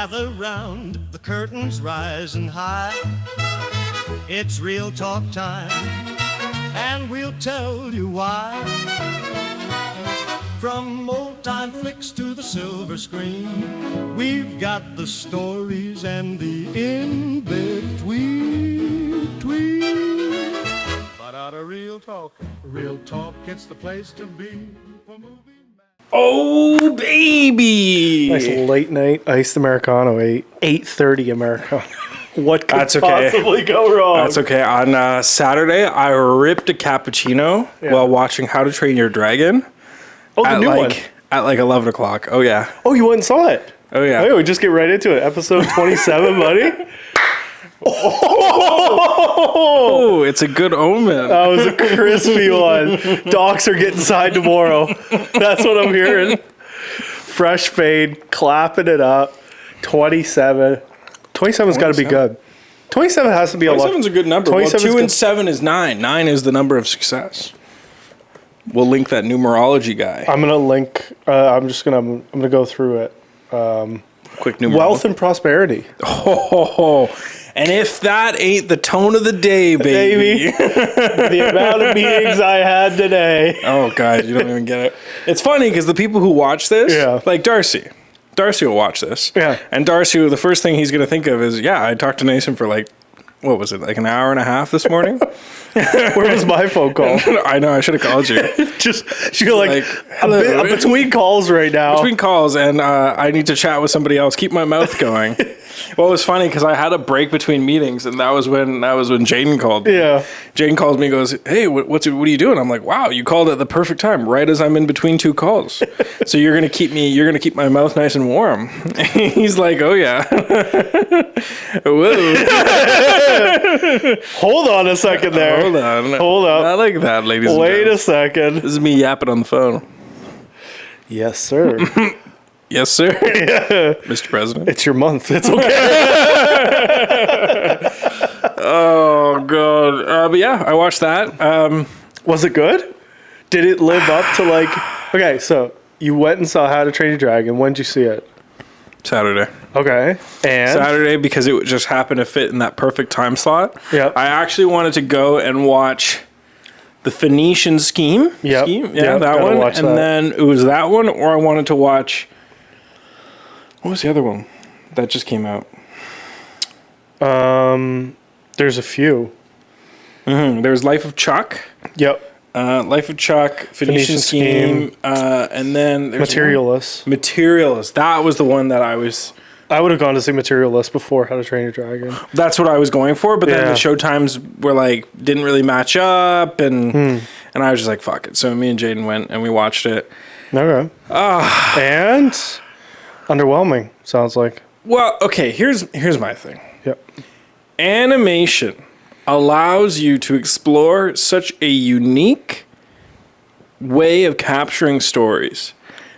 gather round, the curtains rising high. It's real talk time, and we'll tell you why. From old-time flicks to the silver screen, we've got the stories and the in-between. But out of real talk, it's the place to be for movie. Oh, baby! Nice late night iced Americano, 8:30 Americano. What could possibly go wrong? That's okay. On Saturday, I ripped a cappuccino while watching How to Train Your Dragon. Oh, the new one. At like 11 o'clock. Oh, yeah. Oh, you went and saw it? Oh, yeah. Oh, we just get right into it. Episode 27, buddy. Oh, it's a good omen. That was a crispy one. Docs are getting signed tomorrow. That's what I'm hearing. Fresh fade, clapping it up. 27. 27's got to be good. 27 has to be a lot. 27's a good number. Well, 2 and 7 is 9. 9 is the number of success. We'll link that numerology guy. I'm gonna link. I'm gonna go through it. Quick numerology. Wealth and prosperity. Oh, and if that ain't the tone of the day, baby. The amount of meetings I had today. Oh, God, you don't even get it. It's funny because the people who watch this, like Darcy will watch this. Yeah. And Darcy, the first thing he's going to think of is, I talked to Nathan for like, what was it, like an hour and a half this morning? Where was my phone call? I know, I should have called you. You're like I'm between calls right now. Between calls, and I need to chat with somebody else. Keep my mouth going. Well, it was funny because I had a break between meetings, and that was when Jaden called me. Yeah. Jaden calls me and goes, "Hey, what are you doing?" I'm like, "Wow, you called at the perfect time, right as I'm in between two calls. So you're gonna keep my mouth nice and warm." He's like, "Oh yeah." Whoa. Hold on a second there. Hold on. I like that, ladies and gentlemen. Wait a second. This is me yapping on the phone. Yes, sir. Yes, sir. Yeah. Mr. President. It's your month. It's okay. Oh, God. But yeah, I watched that. Was it good? Did it live up to like... Okay, so you went and saw How to Train Your Dragon. When did you see it? Saturday. Okay. And? Saturday, because it just happened to fit in that perfect time slot. Yeah. I actually wanted to go and watch the Phoenician Scheme. Yep. Yeah, that one. And then it was that one, or I wanted to watch... What was the other one that just came out? There's a few. Mm-hmm. There was Life of Chuck. Yep. Life of Chuck, Phoenician Scheme, and then there's Materialist. Materialist. That was the one that I would have gone to see Materialist before How to Train Your Dragon. That's what I was going for, but then the show times were like didn't really match up, and I was just like, fuck it. So me and Jaden went and we watched it. Okay. And underwhelming, sounds like. Well, okay, here's my thing. Yep. Animation allows you to explore such a unique way of capturing stories.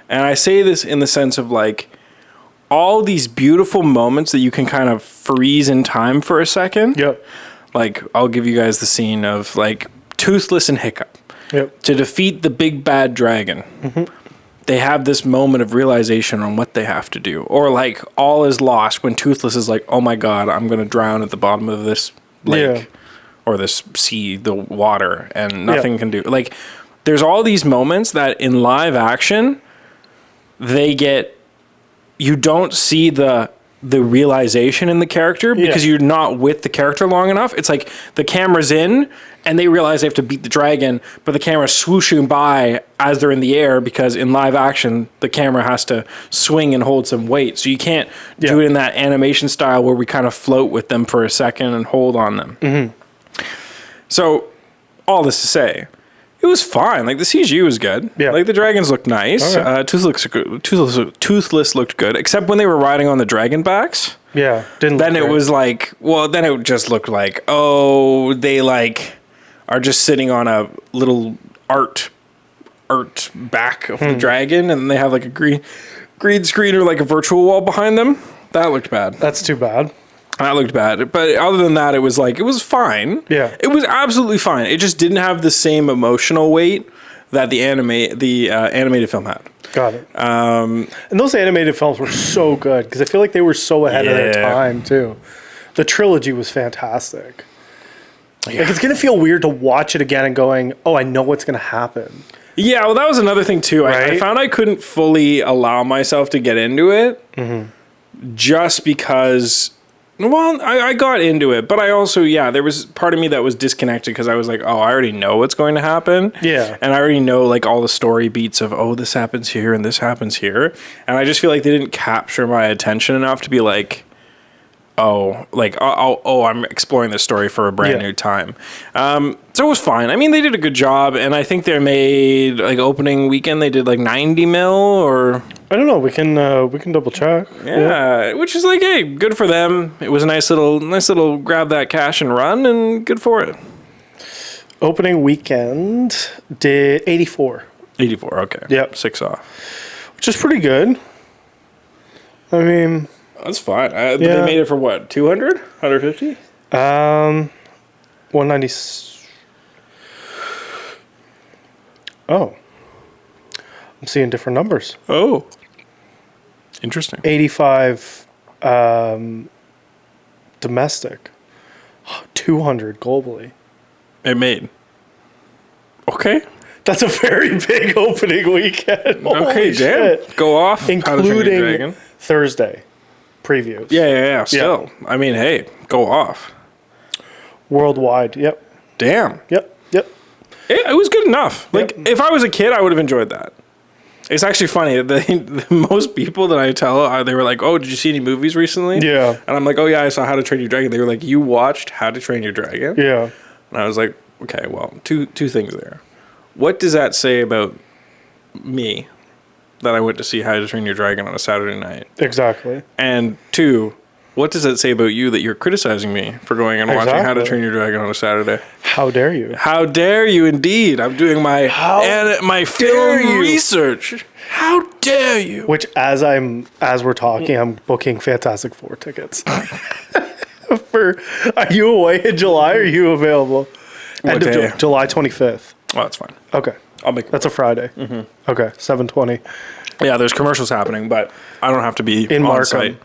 And I say this in the sense of like all these beautiful moments that you can kind of freeze in time for a second. Yep. Like I'll give you guys the scene of like Toothless and Hiccup. Yep. To defeat the big bad dragon. Mm-hmm. They have this moment of realization on what they have to do. Or like all is lost when Toothless is like, oh my God, I'm going to drown at the bottom of this lake or this sea, the water, and nothing can do. Like there's all these moments that in live action, you don't see the realization in the character because you're not with the character long enough. It's like the camera's in and they realize they have to beat the dragon, but the camera's swooshing by as they're in the air because in live action, the camera has to swing and hold some weight. So you can't do it in that animation style where we kind of float with them for a second and hold on them. Mm-hmm. So all this to say, it was fine. Like the CG was good. Yeah. Like the dragons looked nice. Okay. Toothless looked good, except when they were riding on the dragon backs. Yeah. Then it was like, then it just looked like, they like are just sitting on a little art back of the dragon, and they have like a green screen or like a virtual wall behind them. That looked bad. That's too bad. That looked bad. But other than that, it was fine. Yeah. It was absolutely fine. It just didn't have the same emotional weight that the animated film had. Got it. And those animated films were so good because I feel like they were so ahead of their time too. The trilogy was fantastic. Like it's gonna feel weird to watch it again and going, "Oh, I know what's gonna happen." Yeah, well, that was another thing too. Right? I found I couldn't fully allow myself to get into it just because. Well, I got into it, but I also, there was part of me that was disconnected because I was like, oh, I already know what's going to happen. Yeah. And I already know like all the story beats of, oh, this happens here and this happens here. And I just feel like they didn't capture my attention enough to be like, I'm exploring this story for a brand new time. So it was fine. I mean, they did a good job, and I think they made like opening weekend they did like 90 mil or I don't know. We can double check. yeah, which is like, hey, good for them. It was a nice little grab that cash and run, and good for it. Opening weekend did 84. 84. Okay. Yep. 6 off, Which is pretty good. I mean, that's fine. They made it for what? 200? 150? 190. Oh, I'm seeing different numbers. Oh, interesting. 85 domestic, 200 globally. It made. Okay. That's a very big opening weekend. Okay, Holy damn. shit. Go off. How to Train Your Including Dragon. Thursday previews. Yeah. Still, I mean, hey, go off. Worldwide. Yep. Damn. Yep. It was good enough. Like, Yep. if I was a kid, I would have enjoyed that. It's actually funny. The most people that I tell, they were like, oh, did you see any movies recently? Yeah. And I'm like, oh, yeah, I saw How to Train Your Dragon. They were like, you watched How to Train Your Dragon? Yeah. And I was like, okay, well, two things there. What does that say about me that I went to see How to Train Your Dragon on a Saturday night? Exactly. And two, what does that say about you that you're criticizing me for going and watching How to Exactly. Train Your Dragon on a Saturday? How dare you? How dare you, indeed. I'm doing my my film you. research. How dare you? Which, as we're talking, I'm booking Fantastic Four tickets. Are you away in July? Or are you available? What End of day? July 25th. Oh, that's fine. Okay. I'll make it. That's a Friday. Okay. 7:20. Yeah, there's commercials happening, but I don't have to be In on Markham. site.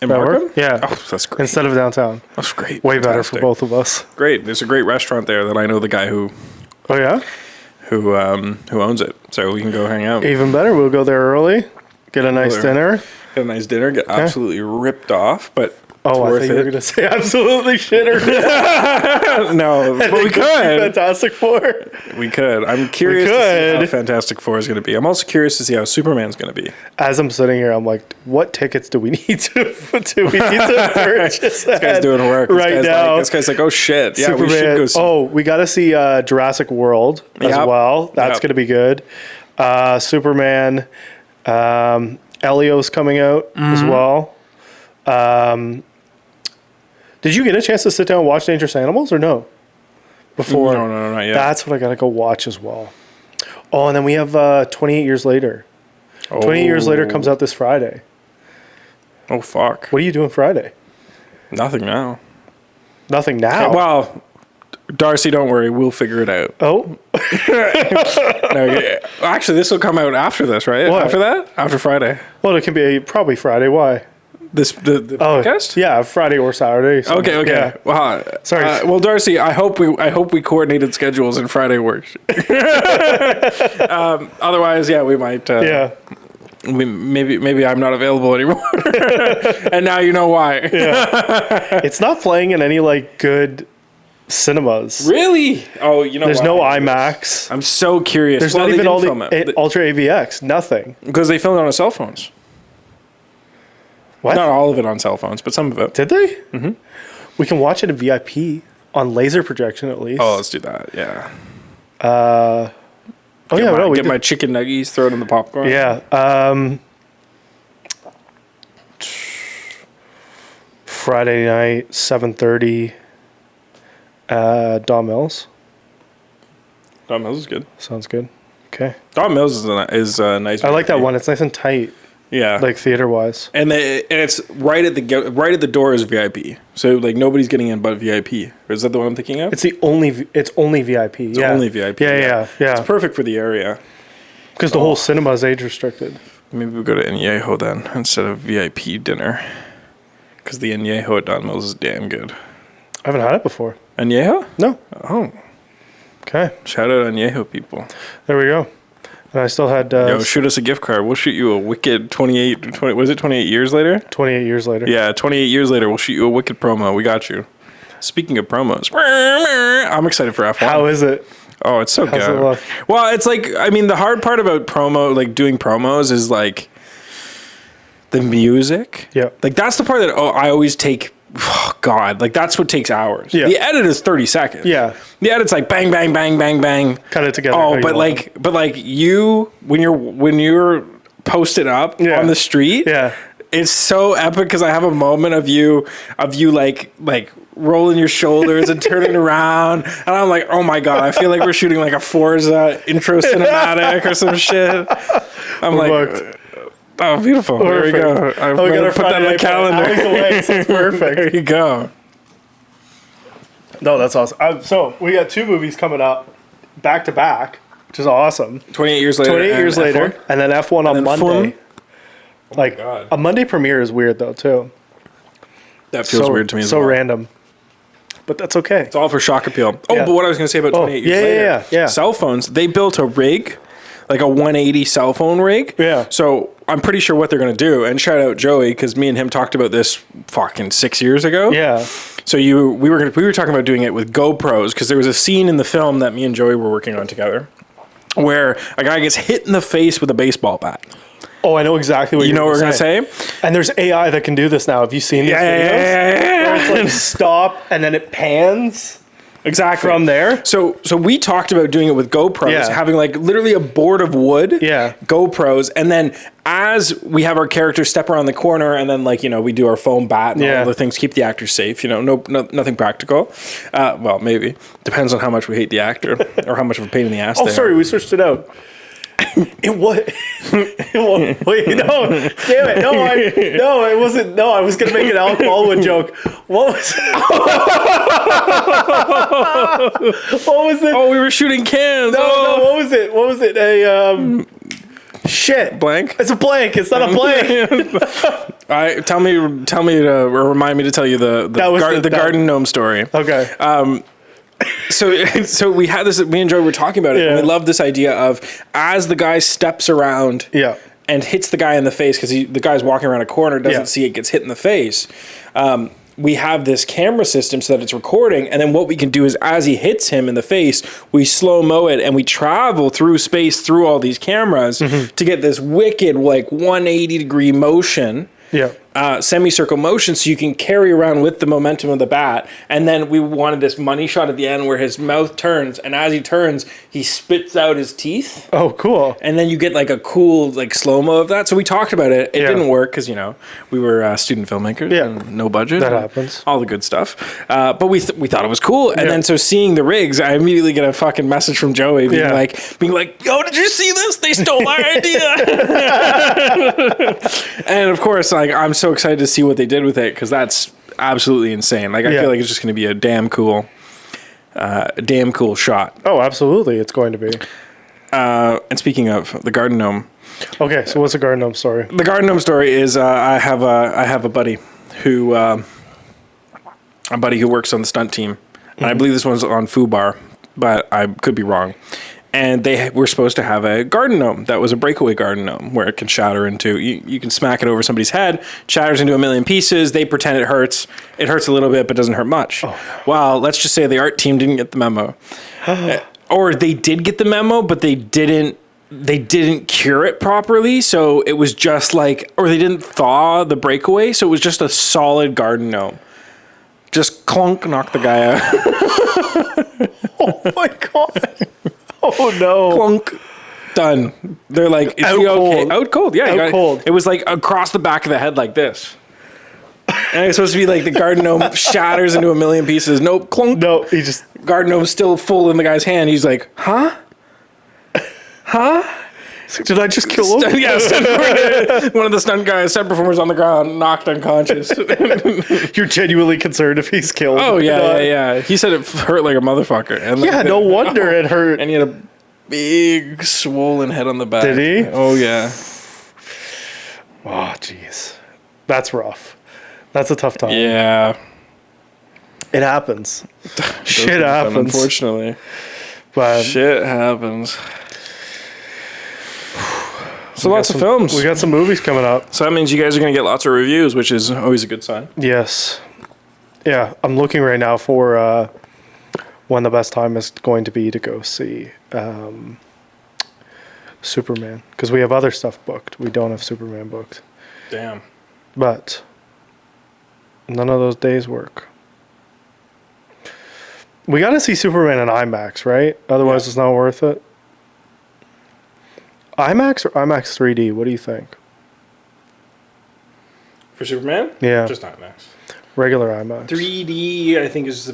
In That Markham? work? Yeah. Oh, that's great. Instead of downtown. That's great. Way better for Fantastic. both of us. Great. There's a great restaurant there that I know the guy who Oh yeah. owns it, so we can go hang out. Even better. We'll go there early. Get a nice there. dinner. Get a nice dinner. Get absolutely ripped off, but Oh, it's I worth thought you were it. going to say absolutely shitter. No, but we could. Fantastic Four. We could. I'm curious to see how could. Fantastic Four is going to be. I'm also curious to see how Superman's going to be. As I'm sitting here, I'm like, what tickets do we need to purchase? This guy's doing work. Right now. This guy's like, oh shit. Yeah, Superman. we should go see. Oh, we got to see Jurassic World as Yep. well. That's Yep. going to be good. Superman. Elio's coming out as Mm-hmm. well. Did you get a chance to sit down and watch Dangerous Animals or no? Before? No, not yet. That's what I got to go watch as well. Oh, and then we have 28 Years Later. 28 Years Later comes out this Friday. Oh, fuck. What are you doing Friday? Nothing now. Nothing now. Well, Darcy, don't worry. We'll figure it out. Oh, No, actually, this will come out after this, right? What? After that? After Friday. well, it can be probably Friday. Why? The Oh, podcast? yeah, Friday or Saturday. So, Okay. Yeah. Wow. Sorry. Well, Darcy, I hope we coordinated schedules and Friday works. Otherwise, yeah, we might. Yeah. Maybe I'm not available anymore. And now you know why. It's not playing in any like good cinemas. Really? Oh, you know. There's why? no IMAX. I'm so curious. There's Well, not they even all didn't the film it. Ultra AVX. Nothing. Because they filmed it on cell phones. What? Not all of it on cell phones, but some of it. Did they? Mm-hmm. We can watch it in VIP on laser projection at least. Oh, let's do that. Yeah. Oh yeah, no, we Get did. my chicken nuggies, throw it in the popcorn. Yeah. Friday night, 7:30. Don Mills. Don Mills is good. Sounds good. Okay. Don Mills is a nice. I like that VIP. one. It's nice and tight, Yeah. like theater wise. and it's right at the door is VIP. So like nobody's getting in but VIP. Or is that the one I'm thinking of? It's only VIP. It's only VIP. Yeah, yeah. It's perfect for the area. Because the whole cinema is age restricted. Maybe we'll go to Añejo then instead of VIP dinner. Because the Añejo at Don Mills is damn good. I haven't had it before. Añejo? No. Oh. Okay. Shout out Añejo, people. There we go. And I still had... Yo, shoot us a gift card. We'll shoot you a wicked 28... was it 28 years later? 28 years later. Yeah, 28 years later, we'll shoot you a wicked promo. We got you. Speaking of promos, I'm excited for F1. How is it? Oh, it's so How's good. it look? Well, it's like, I mean, the hard part about doing promos is like the music. Yeah. Like that's the part that I always take. Oh God, like that's what takes hours. Yeah. The edit is 30 seconds. Yeah. The edit's like bang, bang, bang, bang, bang. Cut it together. Oh, but like you when you're posted up on the street. Yeah. It's so epic because I have a moment of you like rolling your shoulders and turning around, and I'm like, oh my God, I feel like we're shooting like a Forza intro cinematic or some shit. I'm like, oh, beautiful. Perfect. There we go. I'm gonna put that in the calendar. It's perfect. There you go. No, that's awesome. So we got 2 movies coming up back to back, which is awesome. 28 years later. 28 years later, F1. and then F1 on then Monday. F1. Like God. a Monday premiere is weird though too. That feels weird to me as well. So random. But that's okay. It's all for shock appeal. Oh, Yeah. but what I was going to say about 28 years later. Yeah. Cell phones, they built a rig, like a 180 cell phone rig. Yeah. So I'm pretty sure what they're going to do, and shout out Joey, because me and him talked about this fucking 6 years ago. Yeah. So we were talking about doing it with GoPros, because there was a scene in the film that me and Joey were working on together where a guy gets hit in the face with a baseball bat. Oh, I know exactly what You know what we're going to say? And there's AI that can do this now. Have you seen these videos? Yeah. Where it's like stop and then it pans Exactly. from there. So we talked about doing it with GoPros, Yeah. having like literally a board of wood, Yeah. GoPros, and then as we have our characters step around the corner, and then like we do our foam bat and all Yeah. the things, keep the actors safe. Nothing practical. Well, maybe depends on how much we hate the actor or how much of a pain in the ass. Oh, they sorry, are. we switched it out. It was. Wait, no, damn it, no, it wasn't. No, I was gonna make an Alec Baldwin joke. What was? What was it? Oh, we were shooting cans. No, what was it? What was it? Shit. Blank. It's a blank. It's not a blank. All right, tell me to or remind me to tell you the garden gnome story. Okay. So we had this. Me and Joe were talking about it, and we love this idea of as the guy steps around, and hits the guy in the face because the guy's walking around a corner, doesn't see it, gets hit in the face. We have this camera system so that it's recording, and then what we can do is as he hits him in the face, we slow-mo it, and we travel through space through all these cameras to get this wicked 180-degree motion. Yeah. Semicircle motion, so you can carry around with the momentum of the bat. And then we wanted this money shot at the end where his mouth turns, and as he turns, he spits out his teeth. Oh, cool. And then you get like a cool slow-mo of that. So we talked about it. It didn't work because we were student filmmakers and no budget. That happens. All the good stuff. But we thought it was cool. And then so seeing the rigs, I immediately get a fucking message from Joey being like, yo, did you see this? They stole our idea. And of course, I'm so excited to see what they did with it because that's absolutely insane. I feel like it's just going to be a damn cool shot. Oh, absolutely, it's going to be. And speaking of the garden gnome, okay, so what's the garden gnome story? the garden gnome story is I have a buddy who works on the stunt team, and I believe this one's on FUBAR, but I could be wrong. And they were supposed to have a garden gnome that was a breakaway garden gnome where it can shatter into, you can smack it over somebody's head, shatters into a million pieces. They pretend it hurts. It hurts a little bit, but doesn't hurt much. Oh. Well, let's just say the art team didn't get the memo. Or they did get the memo, but they didn't cure it properly. So it was just or they didn't thaw the breakaway. So it was just a solid garden gnome. Just clunk, knock the guy out. Oh my God. Oh no! Clunk. Done. They're like, is out he cold. okay? Out cold. Yeah, out cold. It was across the back of the head like this. And it's supposed to be the garden gnome shatters into a million pieces. Nope. Clunk. No, he just garden gnome's still full in the guy's hand. He's like, huh? Did I just kill him? One of the stunt performers on the ground, knocked unconscious. You're genuinely concerned if he's killed. Oh yeah. He said it hurt like a motherfucker. And no wonder it hurt. And he had big swollen head on the back. Did he? Oh, yeah. Oh, jeez. That's rough. That's a tough time. Yeah. It happens. Shit Doesn't happen, happens. Unfortunately. But Shit happens. So lots of films. We got some movies coming up. So that means you guys are going to get lots of reviews, which is always a good sign. Yes. Yeah, I'm looking right now for when the best time is going to be to go see Superman. Because we have other stuff booked. We don't have Superman booked. Damn. But none of those days work. We got to see Superman in IMAX, right? Otherwise, it's not worth it. IMAX or IMAX 3D? What do you think? For Superman? Yeah. Just IMAX. Regular IMAX. 3D, I think, is just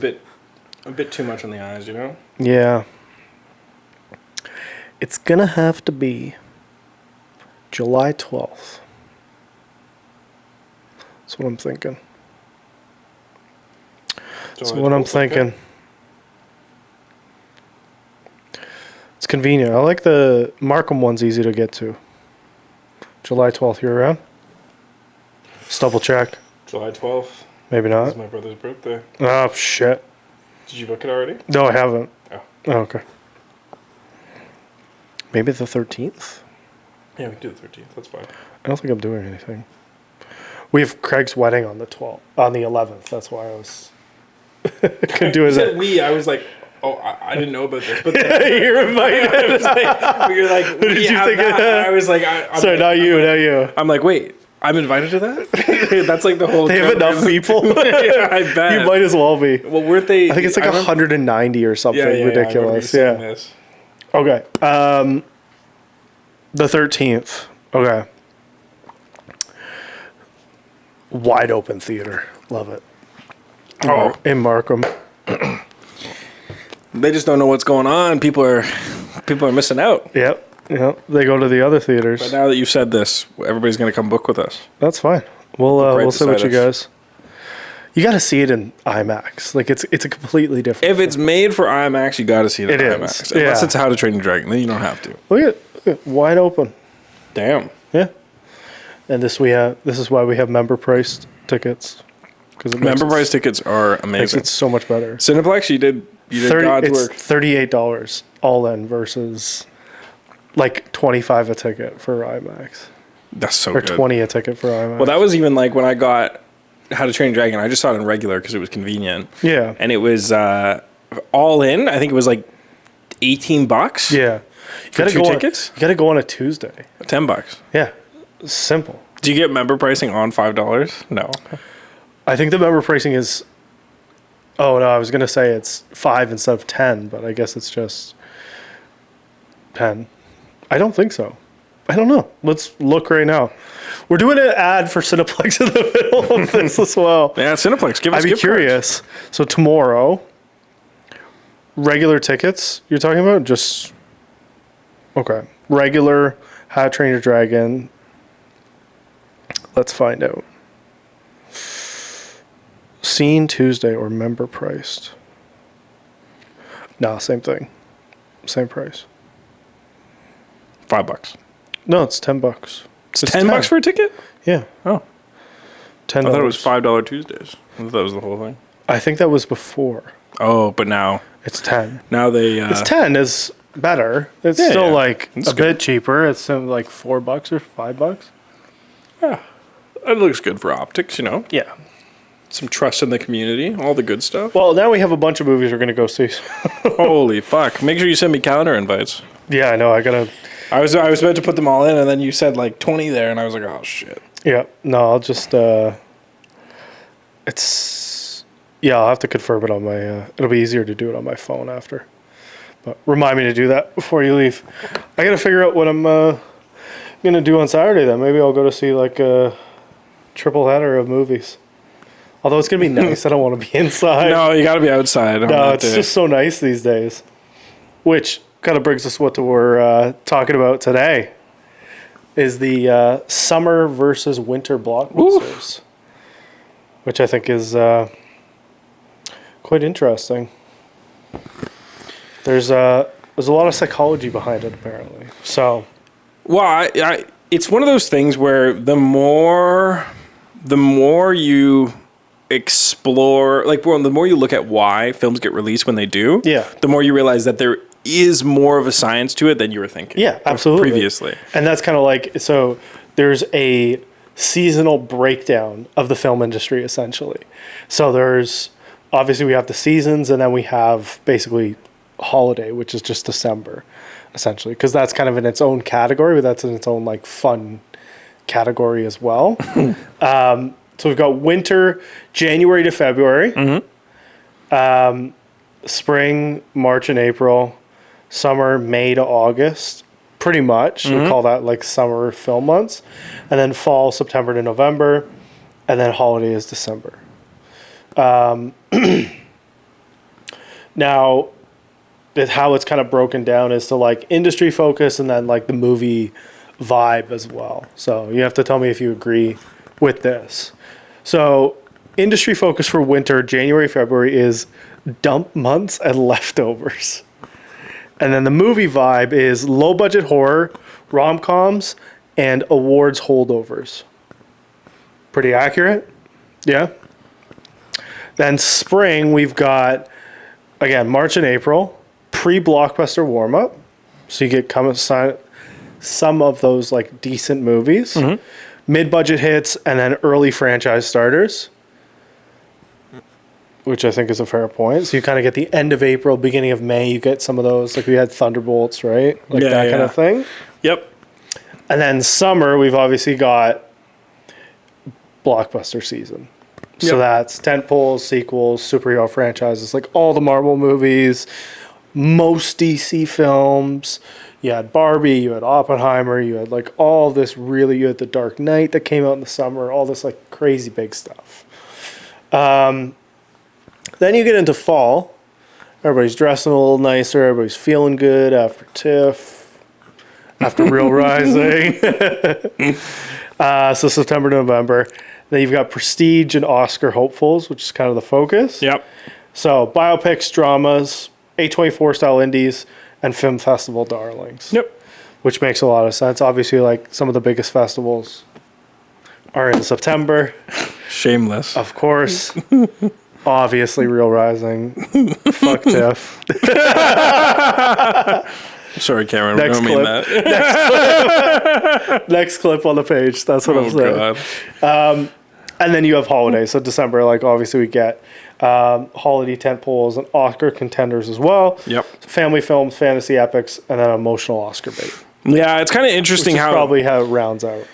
a bit too much on the eyes, you know? Yeah. It's going to have to be July 12th. That's what I'm thinking. That's what I'm thinking. It's convenient. I like the Markham one's easy to get to. July 12th, you're around? Just double check. July 12th. Maybe This not. is my brother's birthday. Oh, shit. Did you book it already? No, I haven't. Oh. Oh, okay. Maybe the 13th? Yeah, we can do the 13th. That's fine. I don't think I'm doing anything. We have Craig's wedding on the 12th, on the 11th. That's why I was could do You it. said we. I was like, oh, I didn't know about this. But You're invited. I was like, you're like, Did you think of that? I was like, I'm Sorry, like, not you, not you. I'm like, wait, I'm invited to that? That's like the whole. They have enough people. Yeah, I bet. You might as well be. Well, weren't they? I think it's like 190 or something ridiculous. I Yeah. remember you saying this. Okay. The 13th. Okay. Wide open theater. Love it. Oh. In Markham. They just don't know what's going on. People are missing out. Yep. Yep. They go to the other theaters. But now that you've said this, everybody's going to come book with us. That's fine. We'll see what you beside guys. You got to see it in IMAX. Like it's a completely different. If it's made for IMAX, you got to see it in It IMAX. is, Unless yeah. it's How to Train Your Dragon, then you don't have to. Look at wide open. Damn. Yeah. And this is why we have member priced tickets, because Member price tickets are makes amazing. it so much better. Cineplex, you did God's it's work. $38 all in versus like $25 a ticket for IMAX, That's so or good. $20 a ticket for IMAX. Well, that was even like when I got How to Train Your Dragon. I just saw it in regular because it was convenient. Yeah. And it was all in. I think it was like $18. Yeah. You For two tickets? You got to go on a Tuesday. $10. Yeah. Simple. Do you get member pricing on $5? No. I think the member pricing is. Oh no, I was gonna say it's 5 instead of 10, but I guess it's just 10. I don't think so. I don't know. Let's look right now. We're doing an ad for Cineplex in the middle of this as well. Yeah, Cineplex. Give us I'd be gift curious. So tomorrow, regular tickets you're talking about? Just okay. Regular How to Train Your Dragon. Let's find out. Seen Tuesday or member priced? No, same thing. Same price. $5. No, it's $10. It's $10 for a ticket? Yeah. Oh. $10. I thought it was $5 Tuesdays. I thought that was the whole thing. I think that was before. Oh, but now It's 10. they It's 10 is better. It's Yeah, still yeah. like It's a bit cheaper. It's like $4 or $5. it looks good for optics, you know. Yeah. Some trust in the community, all the good stuff. Well, now we have a bunch of movies we're gonna go see. Holy fuck. Make sure you send me calendar invites. Yeah, I know. I gotta. I was about to put them all in, and then you said like 20 there, and I was like, oh shit. Yeah. No, I'll just. It's. Yeah, I'll have to confirm it on my. It'll be easier to do it on my phone after. But remind me to do that before you leave. I gotta figure out what I'm gonna do on Saturday. Then maybe I'll go to see like a triple header of movies. Although it's gonna be nice, I don't want to be inside. No, you got to be outside. on No, that it's day. just so nice these days. Which kind of brings us what we're talking about today. Is the summer versus winter blockbusters, which I think is quite interesting. There's There's a lot of psychology behind it, apparently. So, Well, it's one of those things where the more you explore, like, well, the more you look at why films get released when they do, Yeah. the more you realize that there is more of a science to it than you were thinking. yeah, absolutely. Previously. And that's kind of like, so there's a seasonal breakdown of the film industry, essentially. So there's, obviously we have the seasons, and then we have basically holiday, which is just December, essentially. Because that's kind of in its own category, but that's in its own, like, fun category as well. So we've got winter, January to February. Spring, March and April. Summer, May to August. Pretty much. We call that like summer film months. And then fall, September to November. And then holiday is December. Now, how it's kind of broken down is to like industry focus and then like the movie vibe as well. So you have to tell me if you agree with this. So industry focus for winter, January, February is dump months and leftovers. And then the movie vibe is low budget horror, rom-coms, and awards holdovers. Pretty accurate? Yeah. Then spring, we've got, again, March and April, pre-blockbuster warm-up. So you get some of those like decent movies. Mid-budget hits, and then early franchise starters, which I think is a fair point. So you kind of get the end of April, beginning of May, you get some of those. Like we had Thunderbolts, right? Like that kind of thing. Yep. And then summer, we've obviously got blockbuster season. So that's tentpoles, sequels, superhero franchises, like all the Marvel movies, most DC films. You had Barbie, you had Oppenheimer, you had like all this really, you had The Dark Knight that came out in the summer, all this like crazy big stuff. Then you get into fall. Everybody's dressing a little nicer. Everybody's feeling good after TIFF, after Real Rising. So September, November. Then you've got prestige and Oscar hopefuls, which is kind of the focus. Yep. So biopics, dramas, A24 style indies, and film festival darlings. Yep. Which makes a lot of sense. Obviously, like some of the biggest festivals are in September. Shameless. Of course. Obviously, Real Rising. Fuck TIFF. Sorry, Cameron. Next we don't mean clip. that. Next clip on the page. That's what I'm saying. God. And then you have holidays. So December, like obviously we get holiday tentpoles and Oscar contenders as well. Yep. So family films, fantasy epics, and then emotional Oscar bait. Yeah, it's kind of interesting how probably how it rounds out.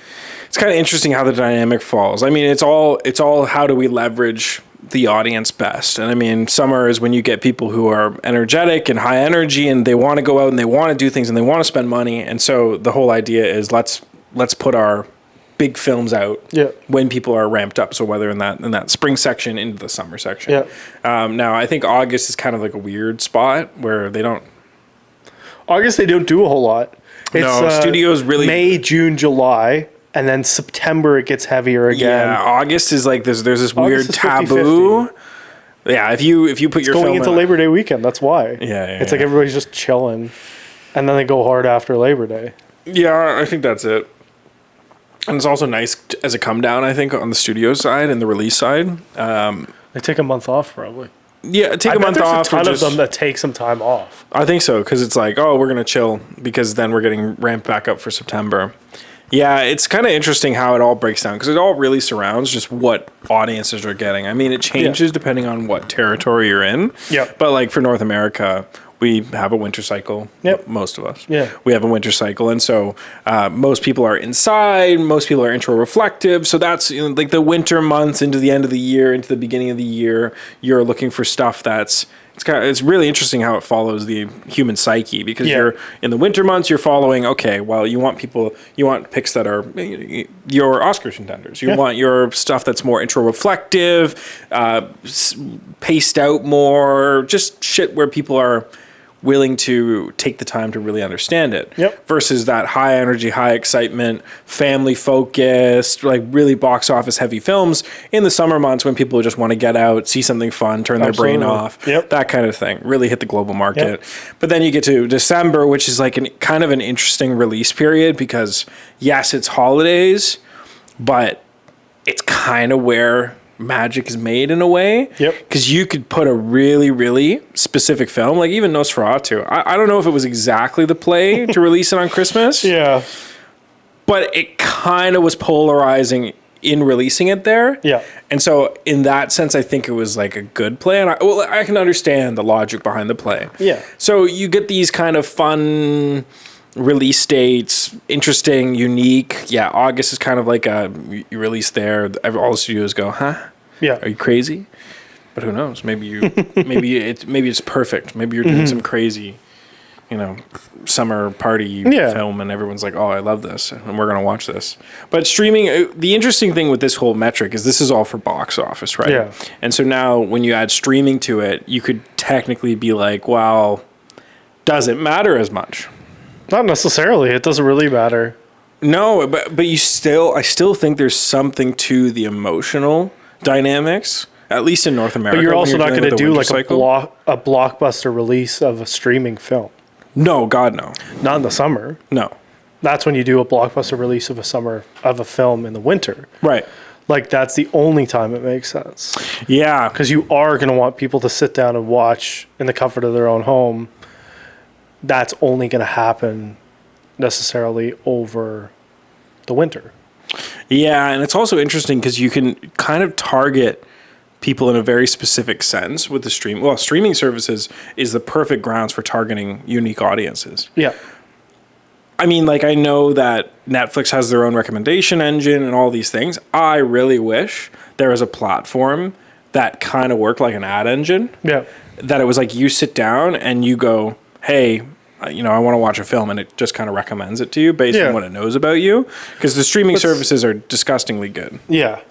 It's kind of interesting how the dynamic falls. I mean, it's all how do we leverage the audience best? And I mean, summer is when you get people who are energetic and high energy, and they want to go out and they want to do things and they want to spend money. And so the whole idea is let's put our big films out when people are ramped up. So whether in that spring section into the summer section. Yeah. Now I think August is kind of like a weird spot where they don't. August they don't do a whole lot. It's, studios really May, June, July. And then September it gets heavier again. Yeah, August is like there's this weird is taboo. 50-50. Yeah, if you put your Going film into out, Labor Day weekend, that's why. Yeah, it's like everybody's just chilling, and then they go hard after Labor Day. Yeah, I think that's it. And it's also nice as a come down, I think, on the studio side and the release side. They take a month off, probably. Yeah, take a month off. There's a ton of them that take some time off. I think so, because it's like, oh, we're gonna chill because then we're getting ramped back up for September. Yeah, it's kind of interesting how it all breaks down because it all really surrounds just what audiences are getting. I mean, it changes depending on what territory you're in. Yep. But like for North America, we have a winter cycle. Yep. Most of us. Yeah. We have a winter cycle. And so most people are inside. Most people are intro-reflective. So that's like the winter months into the end of the year, into the beginning of the year, you're looking for stuff that's... It's really interesting how it follows the human psyche because you're in the winter months, you're following, okay, well, you want picks that are your Oscar contenders. You want your stuff that's more intro-reflective, paced out more, just shit where people are willing to take the time to really understand it. Yep. Versus that high energy, high excitement, family focused, like really box office heavy films in the summer months when people just want to get out, see something fun, turn their brain off, that kind of thing. Really hit the global market. Yep. But then you get to December, which is like kind of an interesting release period because yes, it's holidays, but it's kind of where magic is made in a way. Yep. Because you could put a really, really specific film, like even Nosferatu. I don't know if it was exactly the play to release it on Christmas. Yeah. But it kind of was polarizing in releasing it there. Yeah. And so in that sense, I think it was like a good play. And I can understand the logic behind the play. Yeah. So you get these kind of fun release dates, interesting, unique. Yeah, August is kind of like you release there. All the studios go, huh? Yeah. Are you crazy? But who knows? Maybe it's perfect. Maybe you're doing some crazy, summer party film, and everyone's like, oh, I love this, and we're gonna watch this. But streaming, the interesting thing with this whole metric is this is all for box office, right? Yeah. And so now when you add streaming to it, you could technically be like, well, does it matter as much? Not necessarily. It doesn't really matter. No, but I still think there's something to the emotional dynamics, at least in North America. But you're also not going to do like cycle. a blockbuster release of a streaming film. No, God, no. Not in the summer. No. That's when you do a blockbuster release of a film in the winter. Right. Like that's the only time it makes sense. Yeah. Because you are going to want people to sit down and watch in the comfort of their own home. That's only going to happen necessarily over the winter. Yeah, and it's also interesting because you can kind of target people in a very specific sense with the stream. Well, streaming services is the perfect grounds for targeting unique audiences. Yeah. I mean, like, I know that Netflix has their own recommendation engine and all these things. I really wish there was a platform that kind of worked like an ad engine. Yeah. That it was like you sit down and you go, hey, I want to watch a film, and it just kind of recommends it to you based on what it knows about you. Because the streaming services are disgustingly good. Yeah.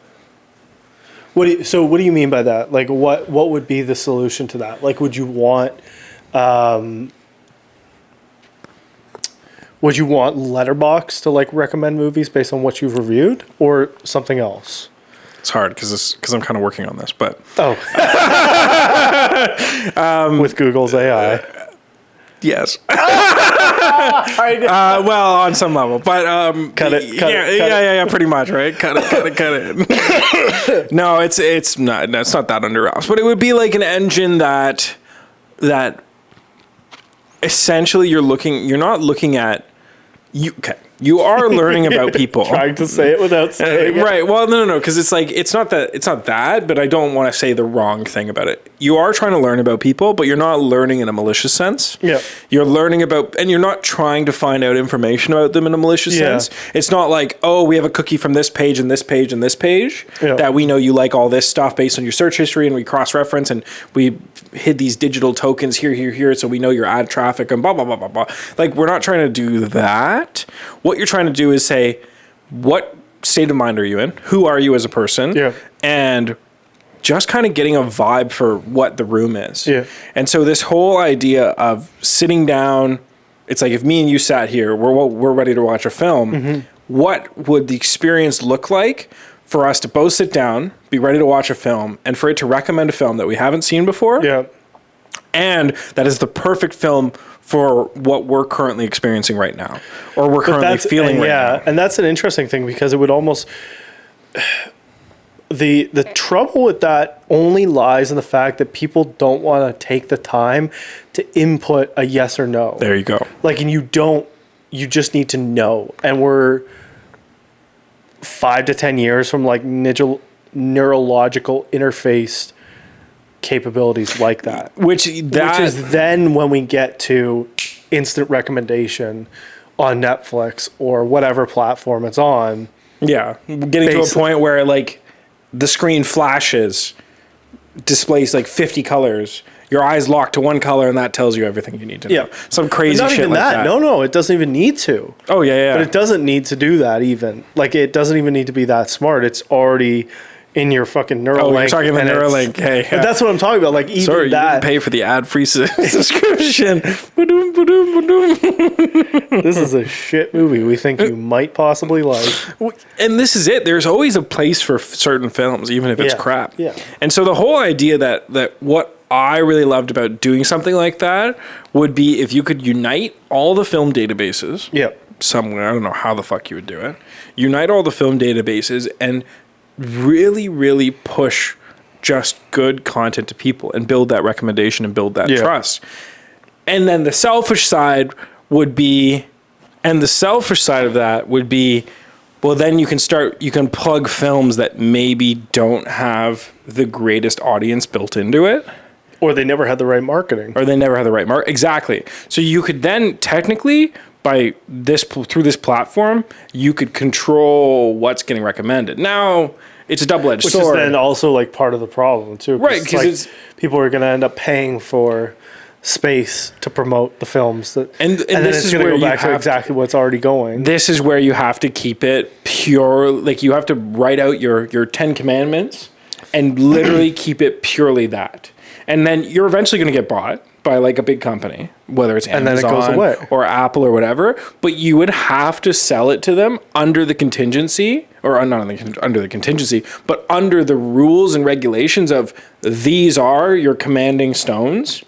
So what do you mean by that? Like, what would be the solution to that? Like, would you want Letterboxd to like recommend movies based on what you've reviewed, or something else? It's hard because I'm kind of working on this, but with Google's AI. Yes. Well, on some level, but cut it. pretty much, right? Cut it. No, it's not that under wraps, but it would be like an engine that essentially you're not looking at you. Okay. You are learning about people. Trying to say it without saying it. Right. Well, no. Because it's like, it's not that, but I don't want to say the wrong thing about it. You are trying to learn about people, but you're not learning in a malicious sense. Yeah. You're learning about, and you're not trying to find out information about them in a malicious sense. It's not like, oh, we have a cookie from this page and this page and this page that we know you like all this stuff based on your search history, and we cross-reference and we hid these digital tokens here, so we know your ad traffic and blah, blah, blah, blah, blah. Like, we're not trying to do that. What you're trying to do is say, what state of mind are you in? Who are you as a person? Yeah. And just kind of getting a vibe for what the room is. Yeah. And so this whole idea of sitting down, it's like if me and you sat here, we're ready to watch a film, mm-hmm. What would the experience look like for us to both sit down, be ready to watch a film, and for it to recommend a film that we haven't seen before? Yeah. And that is the perfect film for what we're currently experiencing right now, or we're currently feeling right now. Yeah, and that's an interesting thing because it would almost the trouble with that only lies in the fact that people don't want to take the time to input a yes or no. There you go. Like, and you just need to know. And we're 5 to 10 years from like neurological interface capabilities like that. Which is then when we get to instant recommendation on Netflix or whatever platform it's on. Yeah. Getting to a point where like the screen flashes, displays like 50 colors. Your eyes lock to one color and that tells you everything you need to know. Yeah. Some crazy shit like that. No, it doesn't even need to. Oh, yeah. But it doesn't need to do that even. Like, it doesn't even need to be that smart. It's already in your fucking Neuralink. Oh, you're talking the and Neuralink. Hey, But that's what I'm talking about. Like, even sorry, you that. didn't pay for the ad-free subscription. Ba-doom, ba-doom, ba-doom. This is a shit movie we think you might possibly like. And this is it. There's always a place for certain films, even if it's crap. Yeah. And so the whole idea that what I really loved about doing something like that would be if you could unite all the film databases. Yeah. Somewhere. I don't know how the fuck you would do it. Unite all the film databases and really, really push just good content to people and build that recommendation and build that trust. And then the selfish side would be, and the selfish side of that would be, well, then you can plug films that maybe don't have the greatest audience built into it. Or they never had the right marketing. Exactly. So you could then technically, through this platform, you could control what's getting recommended. Now, it's a double-edged sword. Which is then also like part of the problem too. Right, because people are going to end up paying for space to promote the films and then this it's is going to where go back to exactly what's already going. This is where you have to keep it pure. Like, you have to write out your 10 commandments and literally keep it purely that. And then you're eventually going to get bought by like a big company, whether it's Amazon and then it goes away. Or Apple or whatever. But you would have to sell it to them under the contingency, or not under the contingency, but under the rules and regulations of these are your commanding stones.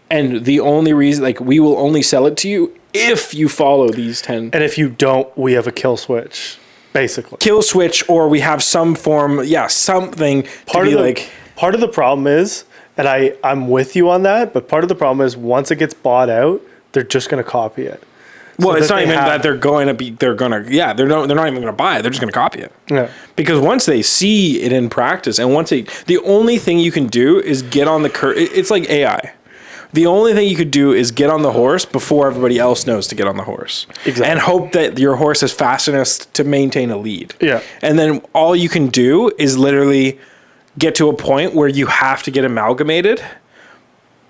And the only reason, like, we will only sell it to you if you follow these 10. And if you don't, we have a kill switch, basically. Kill switch, or we have some form, something Part of the problem is, and I'm with you on that, but part of the problem is once it gets bought out, they're just going to copy it. Well, it's not even that they're not even going to buy it. They're just going to copy it. Yeah. Because once they see it in practice, and the only thing you can do is get on the it's like AI. The only thing you could do is get on the horse before everybody else knows to get on the horse. Exactly. And hope that your horse is fast enough to maintain a lead. Yeah. And then all you can do is literally get to a point where you have to get amalgamated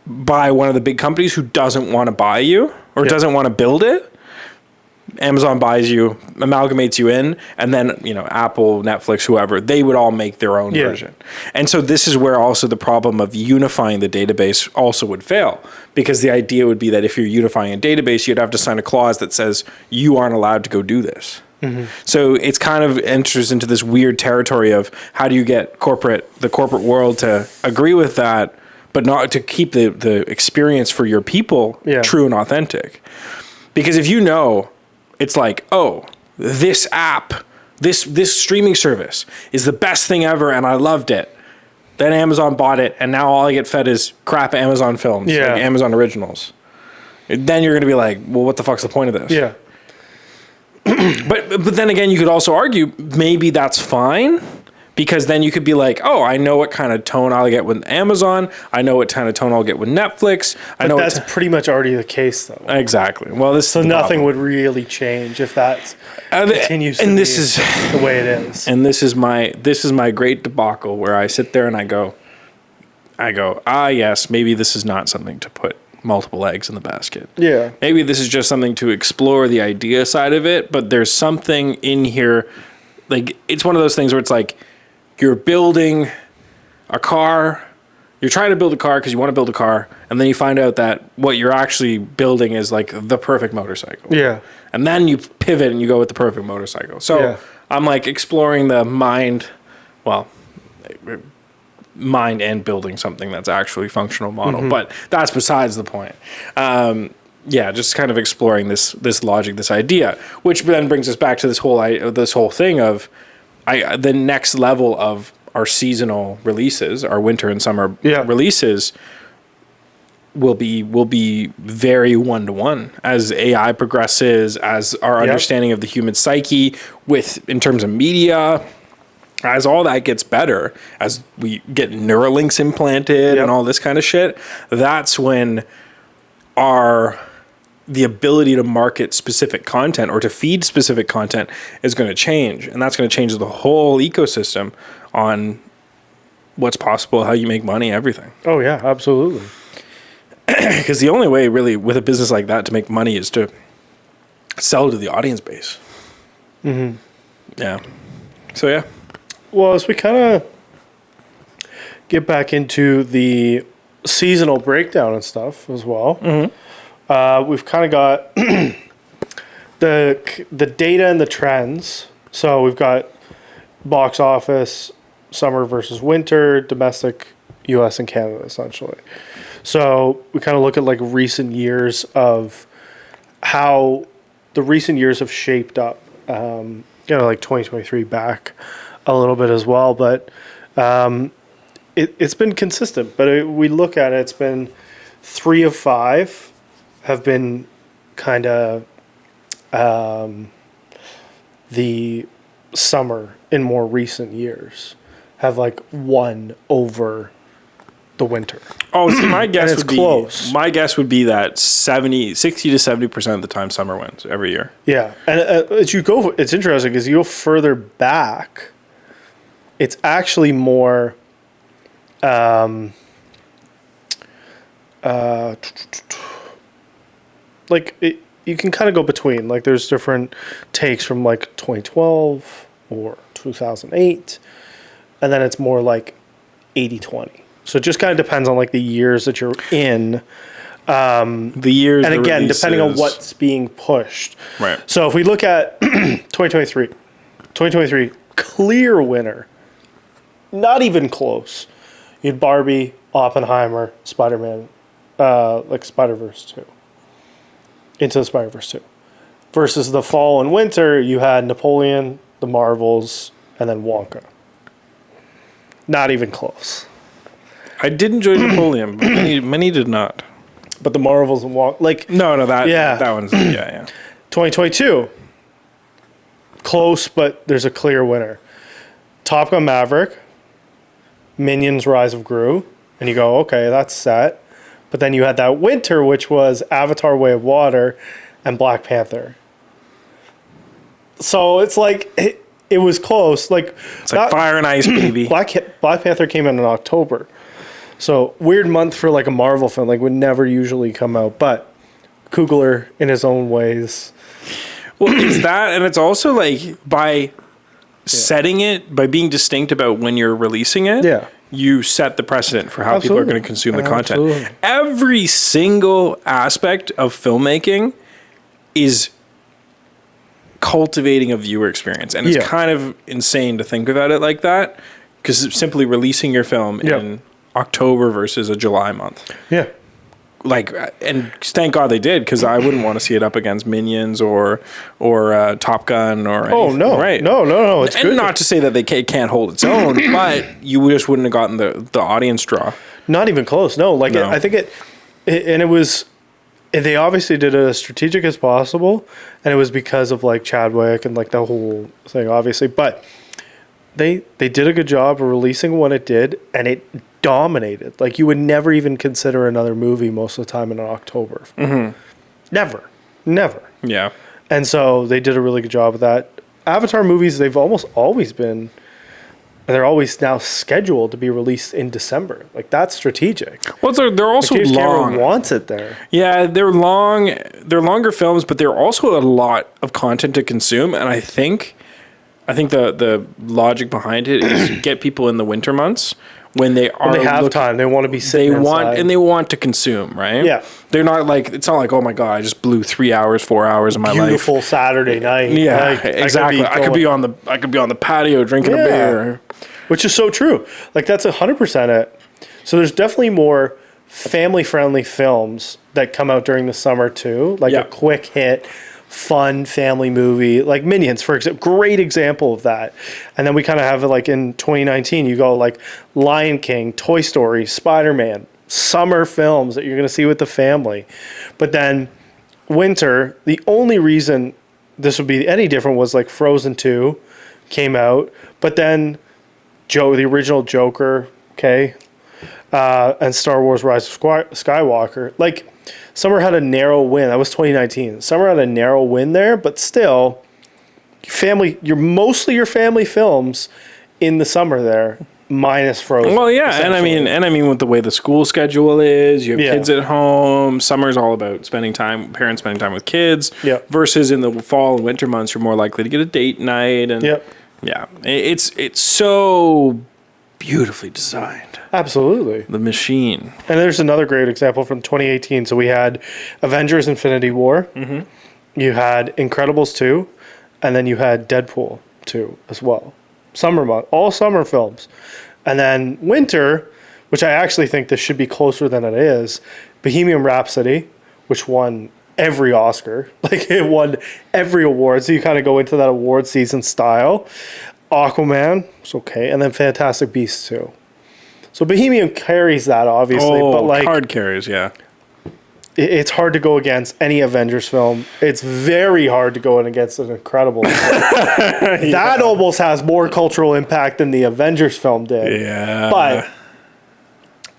by one of the big companies who doesn't want to buy you or doesn't want to build it. Amazon buys you, amalgamates you in, and then, Apple, Netflix, whoever, they would all make their own version. And so this is where also the problem of unifying the database also would fail, because the idea would be that if you're unifying a database, you'd have to sign a clause that says you aren't allowed to go do this. Mm-hmm. So it's kind of enters into this weird territory of how do you get the corporate world to agree with that, but not to keep the experience for your people true and authentic. Because if it's like, oh, this app, this streaming service is the best thing ever and I loved it. Then Amazon bought it and now all I get fed is crap Amazon films, like Amazon originals. Then you're going to be like, well, what the fuck's the point of this? Yeah. But then again, you could also argue maybe that's fine, because then you could be like, oh, I know what kind of tone I'll get with Amazon. I know what kind of tone I'll get with Netflix. But that's pretty much already the case, though. Exactly. Well, so nothing would really change if that continues to be the way it is. And this is my great debacle where I sit there and I go, yes, maybe this is not something to put multiple eggs in the basket. Yeah. Maybe this is just something to explore the idea side of it, but there's something in here, like, it's one of those things where it's like, you're building a car, you're trying to build a car because you want to build a car, and then you find out that what you're actually building is like the perfect motorcycle. Yeah. And then you pivot and you go with the perfect motorcycle. So I'm like exploring the mind and building something that's actually functional model. But that's besides the point. Just kind of exploring this logic, this idea, which then brings us back to this whole thing of the next level of our seasonal releases, our winter and summer releases will be very one-to-one as AI progresses, as our understanding of the human psyche in terms of media, as all that gets better, as we get Neuralinks implanted and all this kind of shit. That's when the ability to market specific content or to feed specific content is going to change. And that's going to change the whole ecosystem on what's possible, how you make money, everything. Oh, yeah, absolutely. Because the only way really with a business like that to make money is to sell to the audience base. Mm-hmm. Yeah. So, yeah. Well, as we kind of get back into the seasonal breakdown and stuff as well. We've kind of got the data and the trends. So we've got box office, summer versus winter, domestic, U.S. and Canada, essentially. So we kind of look at like recent years of how the recent years have shaped up. Like 2023 back a little bit as well, but it's been consistent. But we look at it, it's been 3 of 5 have been kind of the summer in more recent years have like won over the winter. Oh, so my guess it's would be close. My guess would be that 60 to 70% of the time summer wins every year. Yeah, and as you go, it's interesting because you go further back, it's actually more. You can kind of go between. Like, there's different takes from like 2012 or 2008, and then it's more like 80-20. So it just kind of depends on like the years that you're in. The years, and the again, releases. depending on what's being pushed. Right. So if we look at 2023, clear winner, not even close. You had Barbie, Oppenheimer, Spider-Man, like Spider-Verse 2. Into the Spider-Verse 2. Versus the fall and winter, you had Napoleon, The Marvels, and then Wonka. Not even close. I did enjoy Napoleon, but many did not. But The Marvels and Wonka, that one's 2022, close, but there's a clear winner. Top Gun Maverick, Minions: Rise of Gru, and you go, okay, that's set. But then you had that winter, which was Avatar: Way of Water and Black Panther. So it's like it was close. It's like Fire and Ice, baby. Black Panther came out in October. So weird month for like a Marvel film, like would never usually come out. But Coogler in his own ways. Well, it's that, and it's also like by setting it, by being distinct about when you're releasing it. Yeah. You set the precedent for how people are going to consume the content. Absolutely. Every single aspect of filmmaking is cultivating a viewer experience. And it's kind of insane to think about it like that, because simply releasing your film in October versus a July month. Yeah. And thank God they did, because I wouldn't want to see it up against Minions or Top Gun or anything. Oh, no. Right. No. It's good. Not to say that they can't hold its own, but you just wouldn't have gotten the audience draw. Not even close. No. I think it was, they obviously did it as strategic as possible, and it was because of like Chadwick and like the whole thing, obviously. But they did a good job of releasing when it did, and it dominated. Like, you would never even consider another movie most of the time in October. Mm-hmm. Never. Yeah. And so they did a really good job of that. Avatar movies, they've almost always been, they're always now scheduled to be released in December. Like, that's strategic. Well, they're also James long. Cameron wants it there. Yeah, they're long. They're longer films, but they're also a lot of content to consume. And I think the logic behind it is get people in the winter months when they have time. They want to be sitting inside. They want to consume, right? Yeah. They're not like, it's not like, oh my God, I just blew 3 hours, 4 hours of my life. Beautiful Saturday night. Yeah, exactly. I could be on the patio drinking a beer. Which is so true. Like, that's 100% it. So there's definitely more family-friendly films that come out during the summer too. Like a quick hit, fun family movie, like Minions, for example. Great example of that. And then we kind of have it like in 2019, you go like Lion King, Toy Story, Spider-Man, summer films that you're going to see with the family. But then winter, the only reason this would be any different was like Frozen 2 came out, but then the original Joker, and Star Wars Rise of Skywalker. Like, summer had a narrow win. That was 2019. Summer had a narrow win there, but still, mostly your family films in the summer there, minus Frozen. Well, yeah, and I mean with the way the school schedule is, you have kids at home. Summer's all about parents spending time with kids. Yeah. Versus in the fall and winter months, you're more likely to get a date night and. Yep. Yeah, it's so beautifully designed. Absolutely. The machine. And there's another great example from 2018. So we had Avengers Infinity War. Mm-hmm. You had Incredibles 2. And then you had Deadpool 2 as well. Summer month. All summer films. And then winter, which I actually think this should be closer than it is, Bohemian Rhapsody, which won every Oscar. Like, it won every award. So you kind of go into that award season style. Aquaman, it's okay. And then Fantastic Beasts 2. So Bohemian carries that, obviously. Oh, but like, card carries, yeah. it's hard to go against any Avengers film. It's very hard to go in against an Incredibles film. That almost has more cultural impact than the Avengers film did. Yeah. But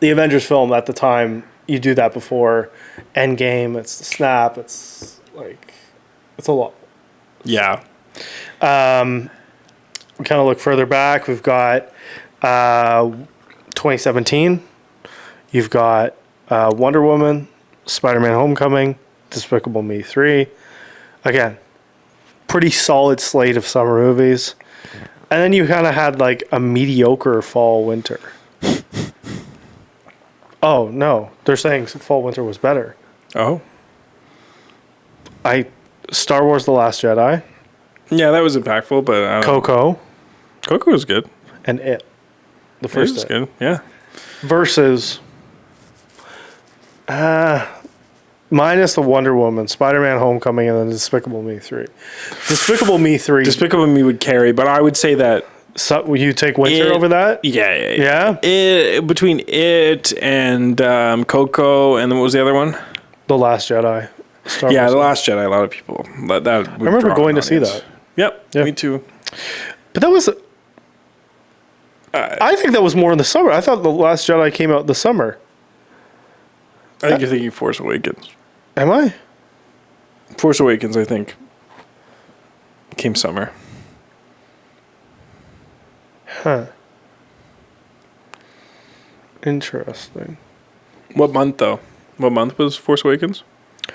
the Avengers film at the time, you do that before Endgame. It's the snap. It's like, it's a lot. Yeah. We kind of look further back. We've got 2017. You've got Wonder Woman, Spider-Man Homecoming, Despicable Me 3. Again, pretty solid slate of summer movies. And then you kind of had like a mediocre fall winter. Oh, no. They're saying fall winter was better. Oh. Star Wars The Last Jedi, Yeah, that was impactful, but I don't Coco, Coco was good. and It. The It first was It. good. Yeah. Versus minus the Wonder Woman, Spider-Man Homecoming, and then Despicable Me 3. Despicable Me 3. Despicable Me would carry, but I would say that Will you take winter over that? Yeah. Between it and Coco, and then what was the other one? The Last Jedi. Star Yeah, Wars. The Last Jedi. A lot of people. That I remember going to see that. Yep. Yeah. Me too. But that was... I think that was more in the summer. I thought The Last Jedi came out in the summer. I think you're thinking Force Awakens. Am I? Force Awakens, I think, came summer. Huh. Interesting. What month, though? What month was Force Awakens?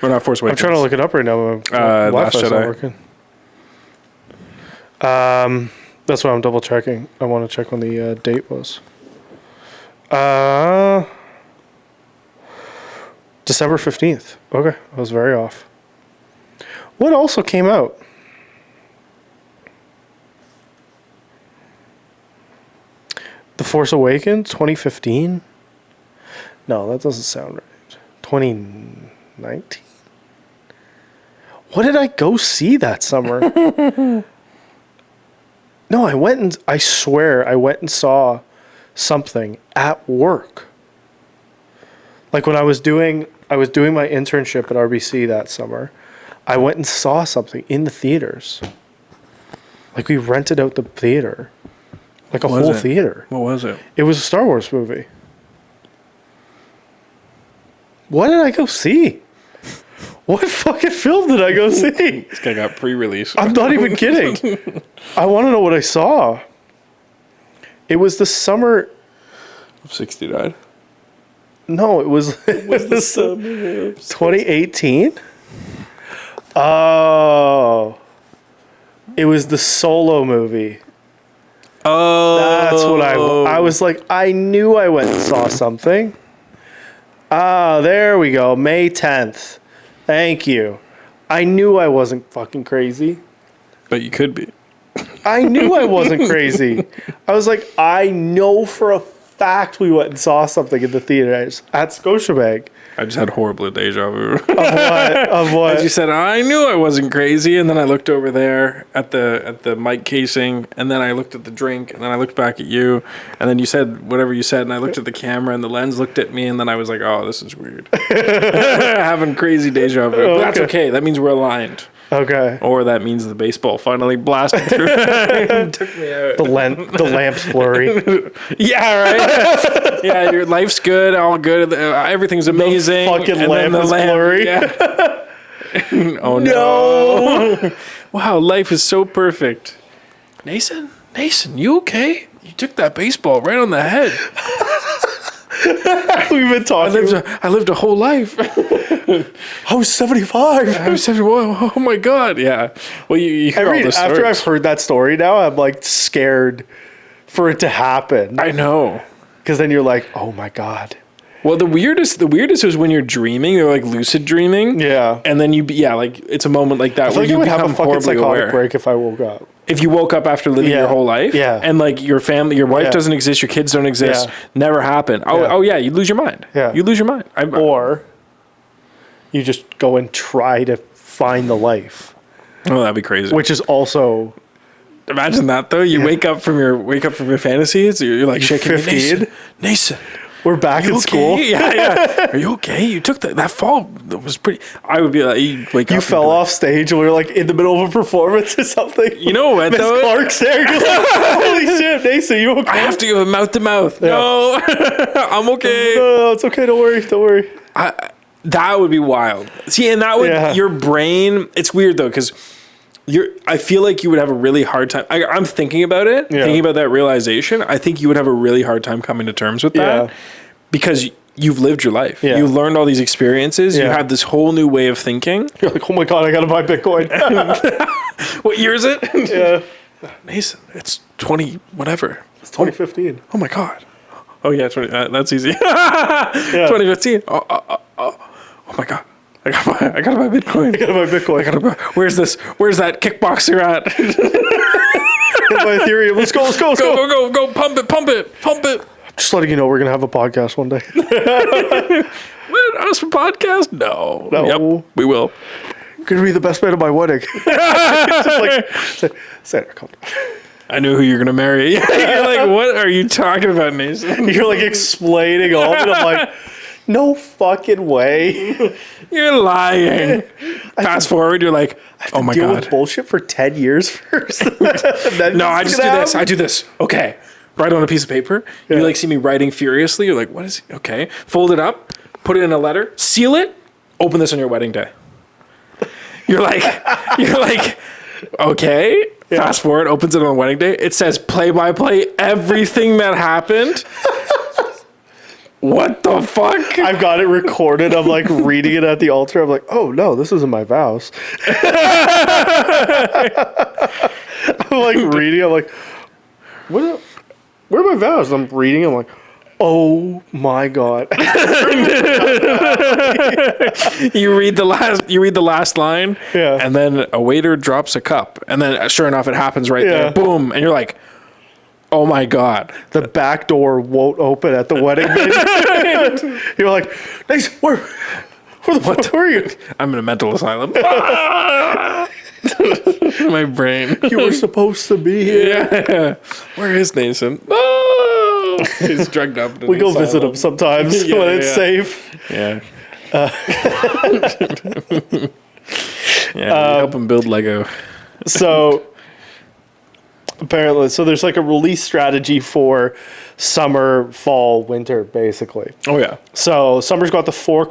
Or not Force I'm Awakens. trying to look it up right now. Last Wi-Fi's not Jedi. working. That's why I'm double checking. I want to check when the date was. December 15th. Okay, I was very off. What also came out? The Force Awakens, 2015? No, that doesn't sound right. 2019? What did I go see that summer? No, I swear I went and saw something at work. Like when I was doing my internship at RBC that summer, I went and saw something in the theaters. Like we rented out the theater. Like a What was whole it? theater. What was it? It was a Star Wars movie. What did I go see? What fucking film did I go see? This guy got pre-release. I'm not even kidding. I want to know what I saw. It was the summer. 69. No, it was The summer of 2018. Oh, it was the Solo movie. Oh. That's what I was like. I knew I went and saw something. Ah, there we go. May 10th. Thank you. I knew I wasn't fucking crazy. But you could be. I knew I wasn't crazy. I was like, I know for a fact we went and saw something in the theaters at Scotiabank. I just had horrible deja vu. Of what? Of what? As you said, I knew I wasn't crazy, and then I looked over there at the mic casing, and then I looked at the drink, and then I looked back at you, and then you said whatever you said, and I looked at the camera, and the lens looked at me, and then I was like, oh, this is weird. Having crazy deja vu. But that's okay. That means we're aligned. Okay. Or that means the baseball finally blasted through and took me out. The lamp's blurry. Yeah, right. Yeah, your life's good, all good. Everything's amazing. fucking and then lamp is blurry. Yeah. Oh no! Wow, life is so perfect. Nason, you okay? You took that baseball right on the head. We've been talking. I lived a whole life. I was 75. I was 71. Oh my god! Yeah. Well, you hear all this After I've heard that story now, I'm like scared for it to happen. I know. Because then you're like, oh my God. Well, the weirdest is when you're dreaming, or like lucid dreaming. Yeah. And then like it's a moment like that I feel where like you I would have a become fucking horribly psychotic aware. break if I woke up. If you woke up after living your whole life, and like your family, your wife doesn't exist, your kids don't exist, never happened. Oh yeah, you lose your mind. Yeah. You lose your mind. Or you just go and try to find the life. Oh, that'd be crazy. Which is also... Imagine that though. You wake up from your fantasies. You're like shaking. 15? Nason, we're back in school. Yeah. Are you okay? You took that fall. That was pretty. I would be like, you wake up. You fell off stage and we were like in the middle of a performance or something. You know what? Miss Clark's there. You're like, holy shit, Nason, you okay? I have to give a mouth to mouth. No, I'm okay. No, it's okay. Don't worry. That would be wild. See, and that would your brain. It's weird though, because I feel like you would have a really hard time. I'm thinking about it, thinking about that realization. I think you would have a really hard time coming to terms with that because you've lived your life. Yeah. You learned all these experiences. You had this whole new way of thinking. You're like, oh my God, I got to buy Bitcoin. What year is it? Yeah. Mason, it's 20, whatever. It's 2015. Oh my God. Oh yeah, 20, that's easy. 2015. Oh my God. I gotta buy Bitcoin. Where's that kickboxer at? Buy Ethereum. Let's go. Go. Pump it. Just letting you know we're going to have a podcast one day. What? Us for podcast? No. Yep, we will. Going to be the best man at my wedding. Just like, Sandra, come on. I knew who you're going to marry. You're like, what are you talking about, Mason? You're like explaining all of it. I'm like, no fucking way. You're lying. Fast forward, you're like, oh my deal God. with bullshit for 10 years first. No, I just do this. I do this. Okay. Write on a piece of paper. You like see me writing furiously. You're like, what is it? Okay. Fold it up. Put it in a letter. Seal it. Open this on your wedding day. You're like, okay. Fast forward. Opens it on the wedding day. It says play by play everything that happened. What the fuck? I've got it recorded. I'm like reading it at the altar. I'm like, oh no, this isn't my vows. I'm like reading. I'm like, where are my vows? I'm reading. I'm like, oh my God. You read the last line, and then a waiter drops a cup, and then sure enough, it happens right there. Boom, and you're like, oh my God. The back door won't open at the wedding. You're like, nice. Where the fuck were you? I'm in a mental asylum. My brain. You were supposed to be here. Yeah. Where is Nathan? Oh, he's drugged up. We go visit him sometimes when it's safe. Yeah. We help him build Lego. So apparently, there's like a release strategy for summer, fall, winter, basically. Oh yeah. So summer's got the 4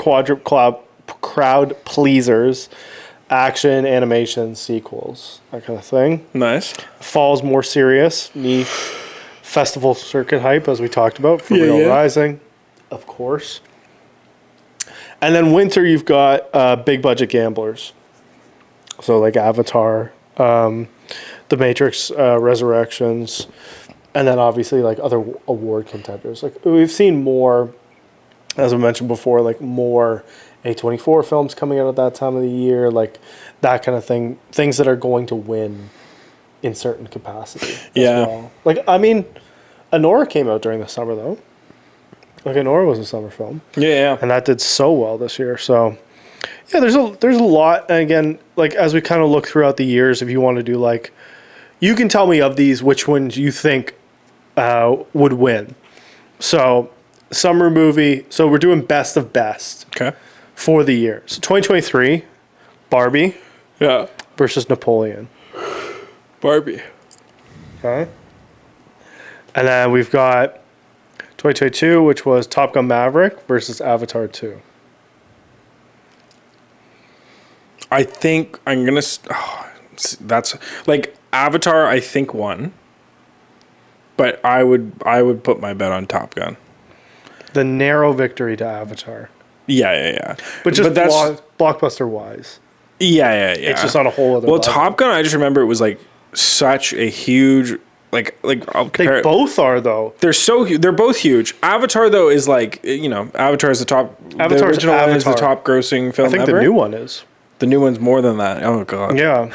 crowd pleasers: action, animation, sequels, that kind of thing. Nice. Fall's more serious, niche, festival circuit hype, as we talked about for Real Rising, of course. And then winter, you've got big budget gamblers. So like Avatar, The Matrix Resurrections, and then obviously like other award contenders. Like we've seen more, as I mentioned before, like more A24 films coming out at that time of the year, like that kind of thing. Things that are going to win in certain capacity. Yeah. Well. Like, I mean, Anora came out during the summer though. Like Anora was a summer film. Yeah. And that did so well this year. So yeah, there's a lot. And again, like as we kind of look throughout the years, if you want to do like, you can tell me of these which ones you think would win. So summer movie. So we're doing best of best. Okay. For the year. So 2023, Barbie. Yeah. Versus Napoleon. Barbie. Okay. And then we've got 2022, which was Top Gun Maverick versus Avatar 2. I think I'm gonna. That's like Avatar. I think won, but I would put my bet on Top Gun. The narrow victory to Avatar. Yeah. But that's blockbuster wise. Yeah. It's just on a whole other Well, level. Top Gun, I just remember it was like such a huge I'll compare. They both are though. They're both huge. Avatar though is like, Avatar is the top. Avatar's the original one is the Avatar. top grossing film I think ever. the new one is. The new one's more than that. Oh god. Yeah.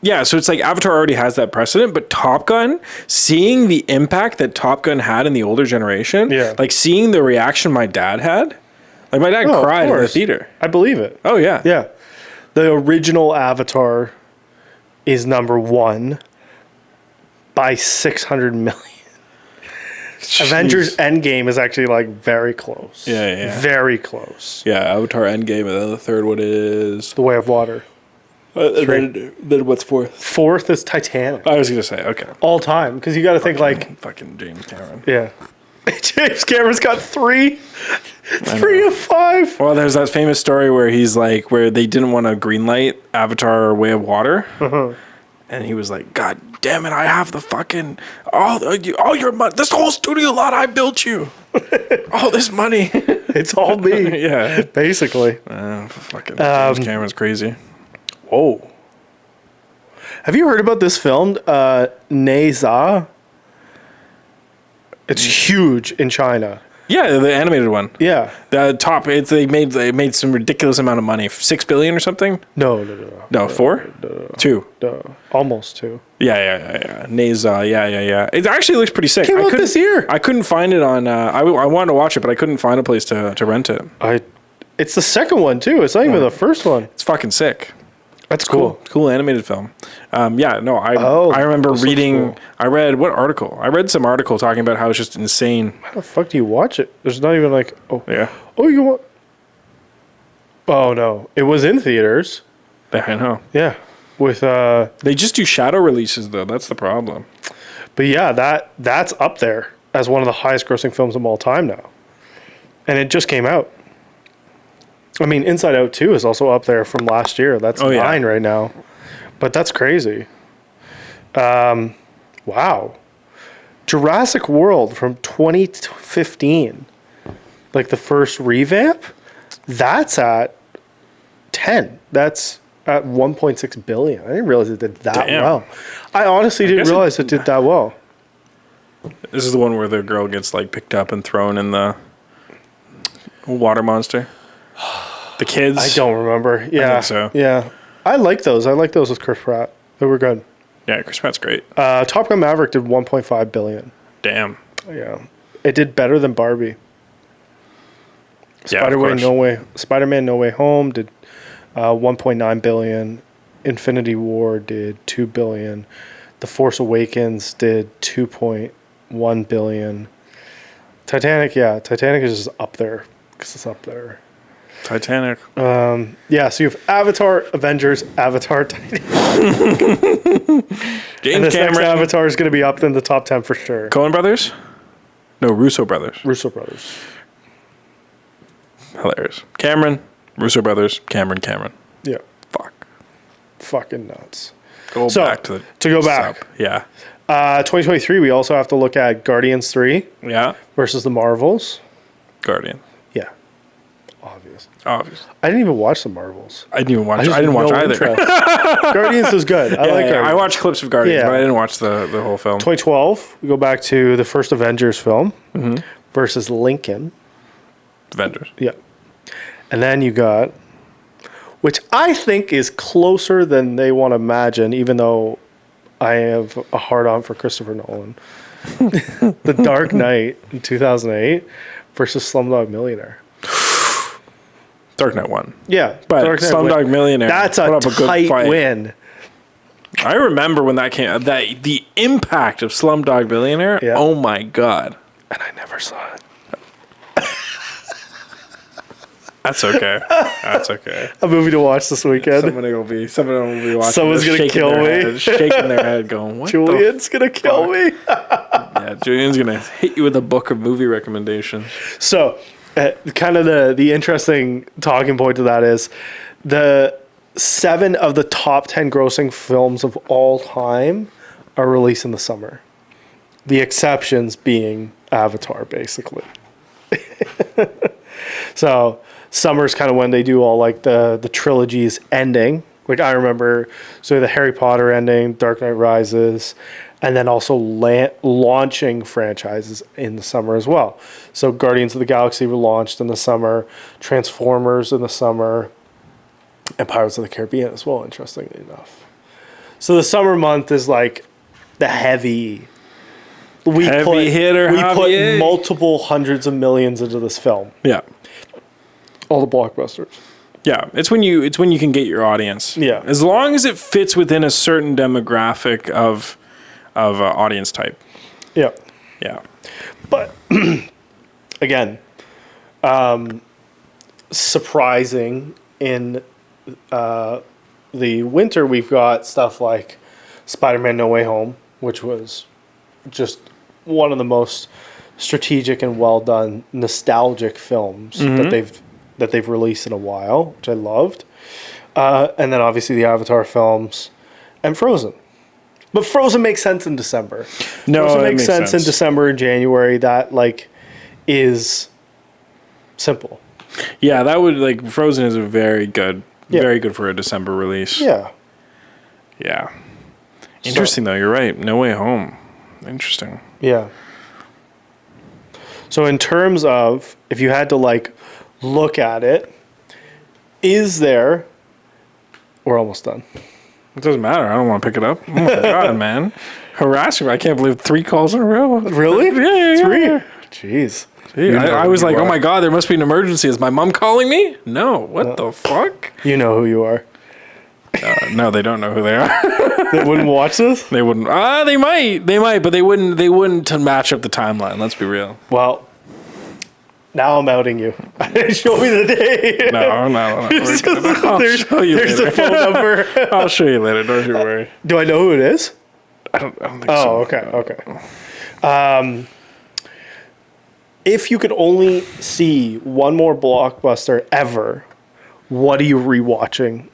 Yeah, so it's like Avatar already has that precedent, but Top Gun, seeing the impact that Top Gun had in the older generation, like seeing the reaction my dad had, like my dad cried in the theater. I believe it. Oh yeah. Yeah. The original Avatar is number 1 by 600 million. Jeez. Avengers Endgame is actually like very close. Yeah. Very close. Yeah, Avatar Endgame, and then the third one is The Way of Water. Then what's fourth? Fourth is Titanic. I was gonna say, okay. All time. Because you got to think like... Fucking James Cameron. Yeah. James Cameron's got 3 of 5. Well, there's that famous story where he's like, where they didn't want to greenlight Avatar Way of Water. And he was like, God damn it, I have the fucking, all your money, this whole studio lot, I built you. All this money. It's all me. Yeah. Basically. Fucking James Cameron's crazy. Whoa. Have you heard about this film, Ne Zha? It's huge in China. Yeah, the animated one. Yeah. The top, they made some ridiculous amount of money. 6 billion or something? No. No, 4? No. 2. No. Almost 2. Yeah. Neza, yeah. It actually looks pretty sick. Came out this year. I couldn't find it on, I wanted to watch it, but I couldn't find a place to rent it. It's the second one, too. It's not even the first one. It's fucking sick. That's cool. Cool animated film. I remember reading, cool. I read some article talking about how it's just insane. How the fuck do you watch it? There's not even like, you want... Oh, no. It was in theaters. I know. Yeah. With, they just do shadow releases, though. That's the problem. But yeah, that's up there as one of the highest grossing films of all time now. And it just came out. I mean, Inside Out 2 is also up there from last year. That's 9 right now. But that's crazy. Wow. Jurassic World from 2015. Like the first revamp. That's at 10. That's at 1.6 billion. I didn't realize it did that well. I honestly didn't realize it did that well. This is the one where the girl gets like picked up and thrown in the water monster. The kids. I don't remember. Yeah. I think so. Yeah. I like those. I like those with Chris Pratt. They were good. Yeah, Chris Pratt's great. Top Gun Maverick did 1.5 billion. Damn. Yeah. It did better than Barbie. Yeah, Spider-Man No Way Home did 1.9 billion. Infinity War did 2 billion. The Force Awakens did 2.1 billion. Titanic is just up there because it's up there. Titanic. Yeah, so you have Avatar, Avengers, Avatar, Titanic. James Cameron. Avatar is going to be up in the top 10 for sure. Coen Brothers? No, Russo Brothers. Russo Brothers. Hilarious. Cameron, Russo Brothers, Cameron. Yeah. Fuck. Fucking nuts. Go back to go back. Yeah. 2023, we also have to look at Guardians 3. Yeah. Versus the Marvels. Guardian. Yeah. Obvious. I didn't even watch the Marvels. I didn't watch either. Guardians is good. I like Guardians. I watched clips of Guardians, but I didn't watch the whole film. 2012, we go back to the first Avengers film versus Lincoln. Avengers. Yeah. And then you got, which I think is closer than they want to imagine, even though I have a hard-on for Christopher Nolan. The Dark Knight in 2008 versus Slumdog Millionaire. Dark Knight won. Yeah. But Slumdog Millionaire. That's a tight win. I remember when that came out, the impact of Slumdog Millionaire. Yeah. Oh my God. And I never saw it. That's okay. That's okay. A movie to watch this weekend. Someone will be watching. Someone's going to kill me. Shaking their head going, what Julian's going to kill me. Yeah, Julian's going to hit you with a book of movie recommendations. So, kind of the interesting talking point to that is the 7 of the top 10 grossing films of all time are released in the summer. The exceptions being Avatar, basically. So summer's kind of when they do all like the trilogies ending. Like I remember, so the Harry Potter ending, Dark Knight Rises, and then also launching franchises in the summer as well. So Guardians of the Galaxy were launched in the summer, Transformers in the summer, and Pirates of the Caribbean as well, interestingly enough. So the summer month is like the heavy hitter. We put multiple hundreds of millions into this film. Yeah. All the blockbusters. Yeah, it's when you can get your audience. Yeah. As long as it fits within a certain demographic of audience type. Yeah. Yeah. But again, surprising in the winter, we've got stuff like Spider-Man No Way Home, which was just one of the most strategic and well done nostalgic films that they've released in a while, which I loved. And then obviously the Avatar films and Frozen. But Frozen makes sense in December. No, Frozen it makes sense in December and January. That like is simple. Yeah, that would like Frozen is a very good for a December release. Yeah. Yeah. Interesting though, you're right. No Way Home. Interesting. Yeah. So in terms of if you had to like look at it, is there we're almost done. It doesn't matter. I don't want to pick it up. Oh my god, man. Harassing me. I can't believe 3 calls in a row. Really? Yeah. 3? Jeez. Gee, I was like, oh my god, there must be an emergency. Is my mom calling me? No. What the fuck? You know who you are. No, they don't know who they are. They wouldn't watch this? They wouldn't. They might, but they wouldn't to match up the timeline. Let's be real. Well, now I'm outing you. Show me the day. No. I'll show you There's later. the phone number. I'll show you later. Don't you worry. Do I know who it is? I don't think so. Oh, okay. If you could only see one more blockbuster ever, what are you rewatching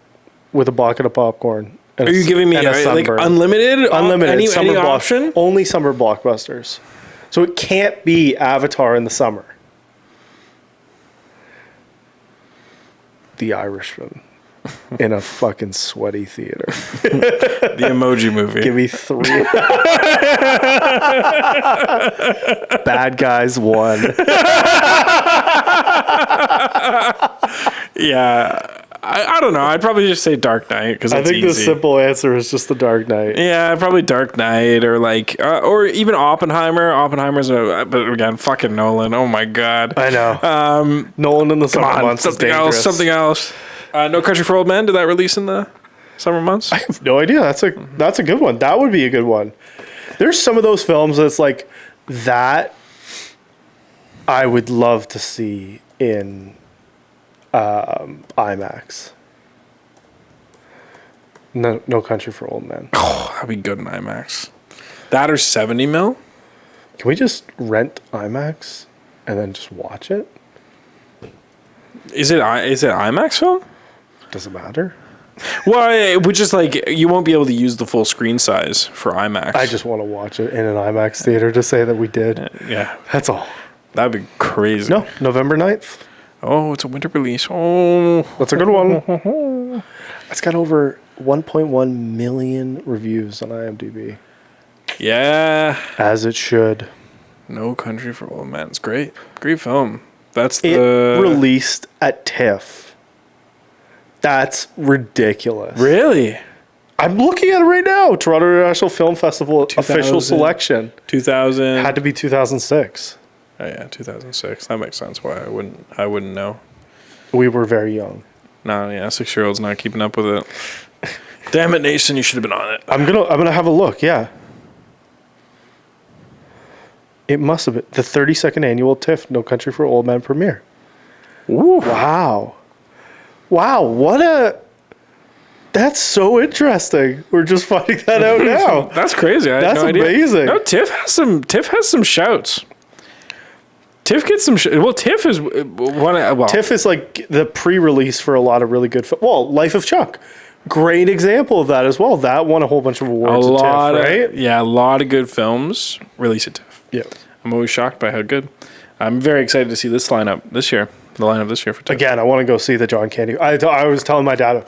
with a bucket of popcorn? Are you giving me like unlimited? Unlimited. Any summer option? Only summer blockbusters. So it can't be Avatar in the summer. The Irishman in a fucking sweaty theater. The Emoji Movie. Give me 3. Bad Guys 1. Yeah. I don't know. I'd probably just say Dark Knight because I think easy. the simple answer is just The Dark Knight. Yeah, probably Dark Knight or like, or even Oppenheimer. Oppenheimer's but again, fucking Nolan. Oh my god. I know. Nolan in the summer months something is dangerous. Something else. No Country for Old Men. Did that release in the summer months? I have no idea. That's a good one. That would be a good one. There's some of those films that's like that I would love to see in IMAX. No Country for Old Men. Oh, that'd be good in IMAX. That or 70 mil. Can we just rent IMAX and then just watch it? Is it IMAX film? Does it matter? Well, it would just like you won't be able to use the full screen size for IMAX. I just want to watch it in an IMAX theater to say that we did. Yeah, That's all. that'd be crazy. No, November 9th. Oh, it's a winter release. Oh, That's a good one. It's got over 1.1 million reviews on IMDb. yeah. As it should. No Country for Old Men. It's great. Great film. That's It the released at TIFF. That's ridiculous. Really? I'm looking at it right now. Toronto International Film Festival official 2000. selection. 2000. Had to be 2006. Oh yeah, 2006. That makes sense. Why I wouldn't know. We were very young. No, yeah, 6-year-old's not keeping up with it. Damn it, Nation! You should have been on it. I'm gonna have a look. Yeah. It must have been the 32nd annual TIFF No Country for Old Men premiere. Ooh. Wow. That's so interesting. We're just finding that out now. That's crazy. I had That's no idea. amazing. No, TIFF has some shouts. TIFF gets some. TIFF is one. TIFF is like the pre-release for a lot of really good. Life of Chuck, great example of that as well. That won a whole bunch of awards. A lot of good films release at TIFF. Yeah, I'm always shocked by how good. I'm very excited to see this lineup this year. The lineup this year for TIFF. Again, I want to go see the John Candy. I was telling my dad,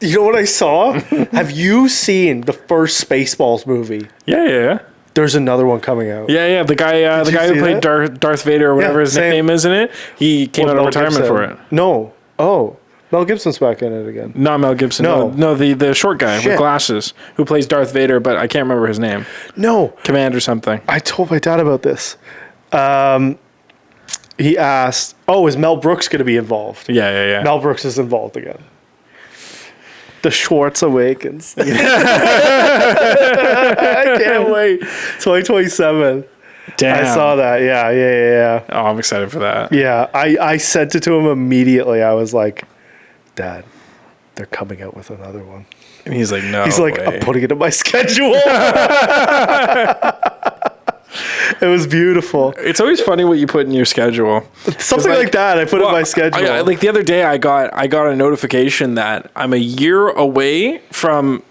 You know what I saw? Have you seen the first Spaceballs movie? Yeah. There's another one coming out. Yeah. The guy who played Darth Vader or whatever his nickname is in it, he came out of retirement for it. No. Oh, Mel Gibson's back in it again. Not Mel Gibson. No, the short guy with glasses who plays Darth Vader, but I can't remember his name. No. Command or something. I told my dad about this. He asked, is Mel Brooks going to be involved? Yeah. Mel Brooks is involved again. The Schwartz Awakens. I can't wait. 2027. Damn. I saw that. Yeah. Oh, I'm excited for that. Yeah, I sent it to him immediately. I was like, Dad, they're coming out with another one. And he's like, no. He's like, way. I'm putting it in my schedule. It was beautiful. It's always funny what you put in your schedule. Something like that. I put in my schedule. Like the other day, I got a notification that I'm a year away from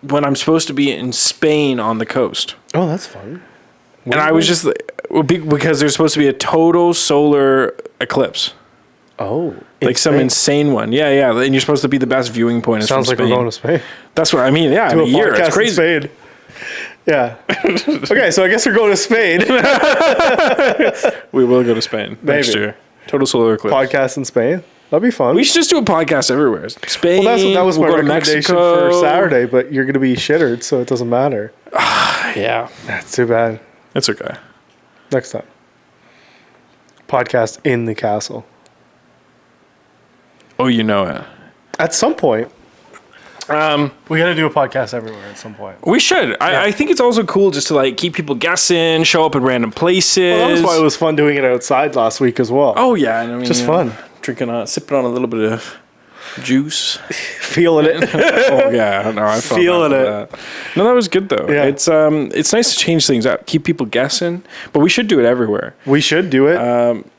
when I'm supposed to be in Spain on the coast. Oh, that's fun. And I was just because there's supposed to be a total solar eclipse. Oh, like some insane one. Yeah. And you're supposed to be the best viewing point. Sounds like we're going to Spain. That's what I mean. Yeah, in a year. It's crazy. In Spain. Yeah. Okay, so I guess we're going to Spain. We will go to Spain next year. Total solar eclipse. Podcast in Spain. That'd be fun. We should just do a podcast everywhere. Spain. Well, that was my recommendation Mexico. for Saturday, but you're going to be shittered, so it doesn't matter. Yeah. That's too bad. It's okay. Next time. Podcast in the castle. Oh, you know it. At some point. We got to do a podcast everywhere at some point. We should. I think it's also cool just to like keep people guessing, show up at random places. Well, that was why it was fun doing it outside last week as well. Oh yeah, and I mean, just fun. Sipping on a little bit of juice, feeling it. Oh yeah, no, I felt feeling it. That. No, that was good though. Yeah. It's nice to change things up, keep people guessing, but we should do it everywhere. We should do it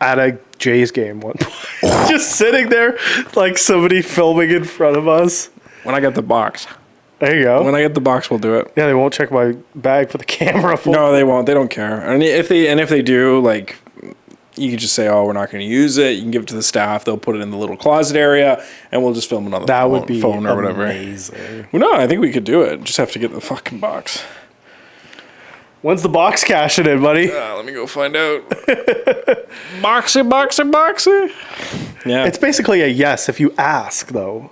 at a Jays game one point. Just sitting there like somebody filming in front of us. When I get the box. There you go. When I get the box, we'll do it. Yeah, they won't check my bag for the camera. No, they won't. They don't care. And if they do, like, you can just say, "Oh, we're not going to use it." You can give it to the staff. They'll put it in the little closet area, and we'll just film it on the phone, would be phone or whatever. Amazing. Well, no, I think we could do it. Just have to get the fucking box. When's the box cashing in, buddy? Let me go find out. Boxy. Yeah, it's basically a yes if you ask, though.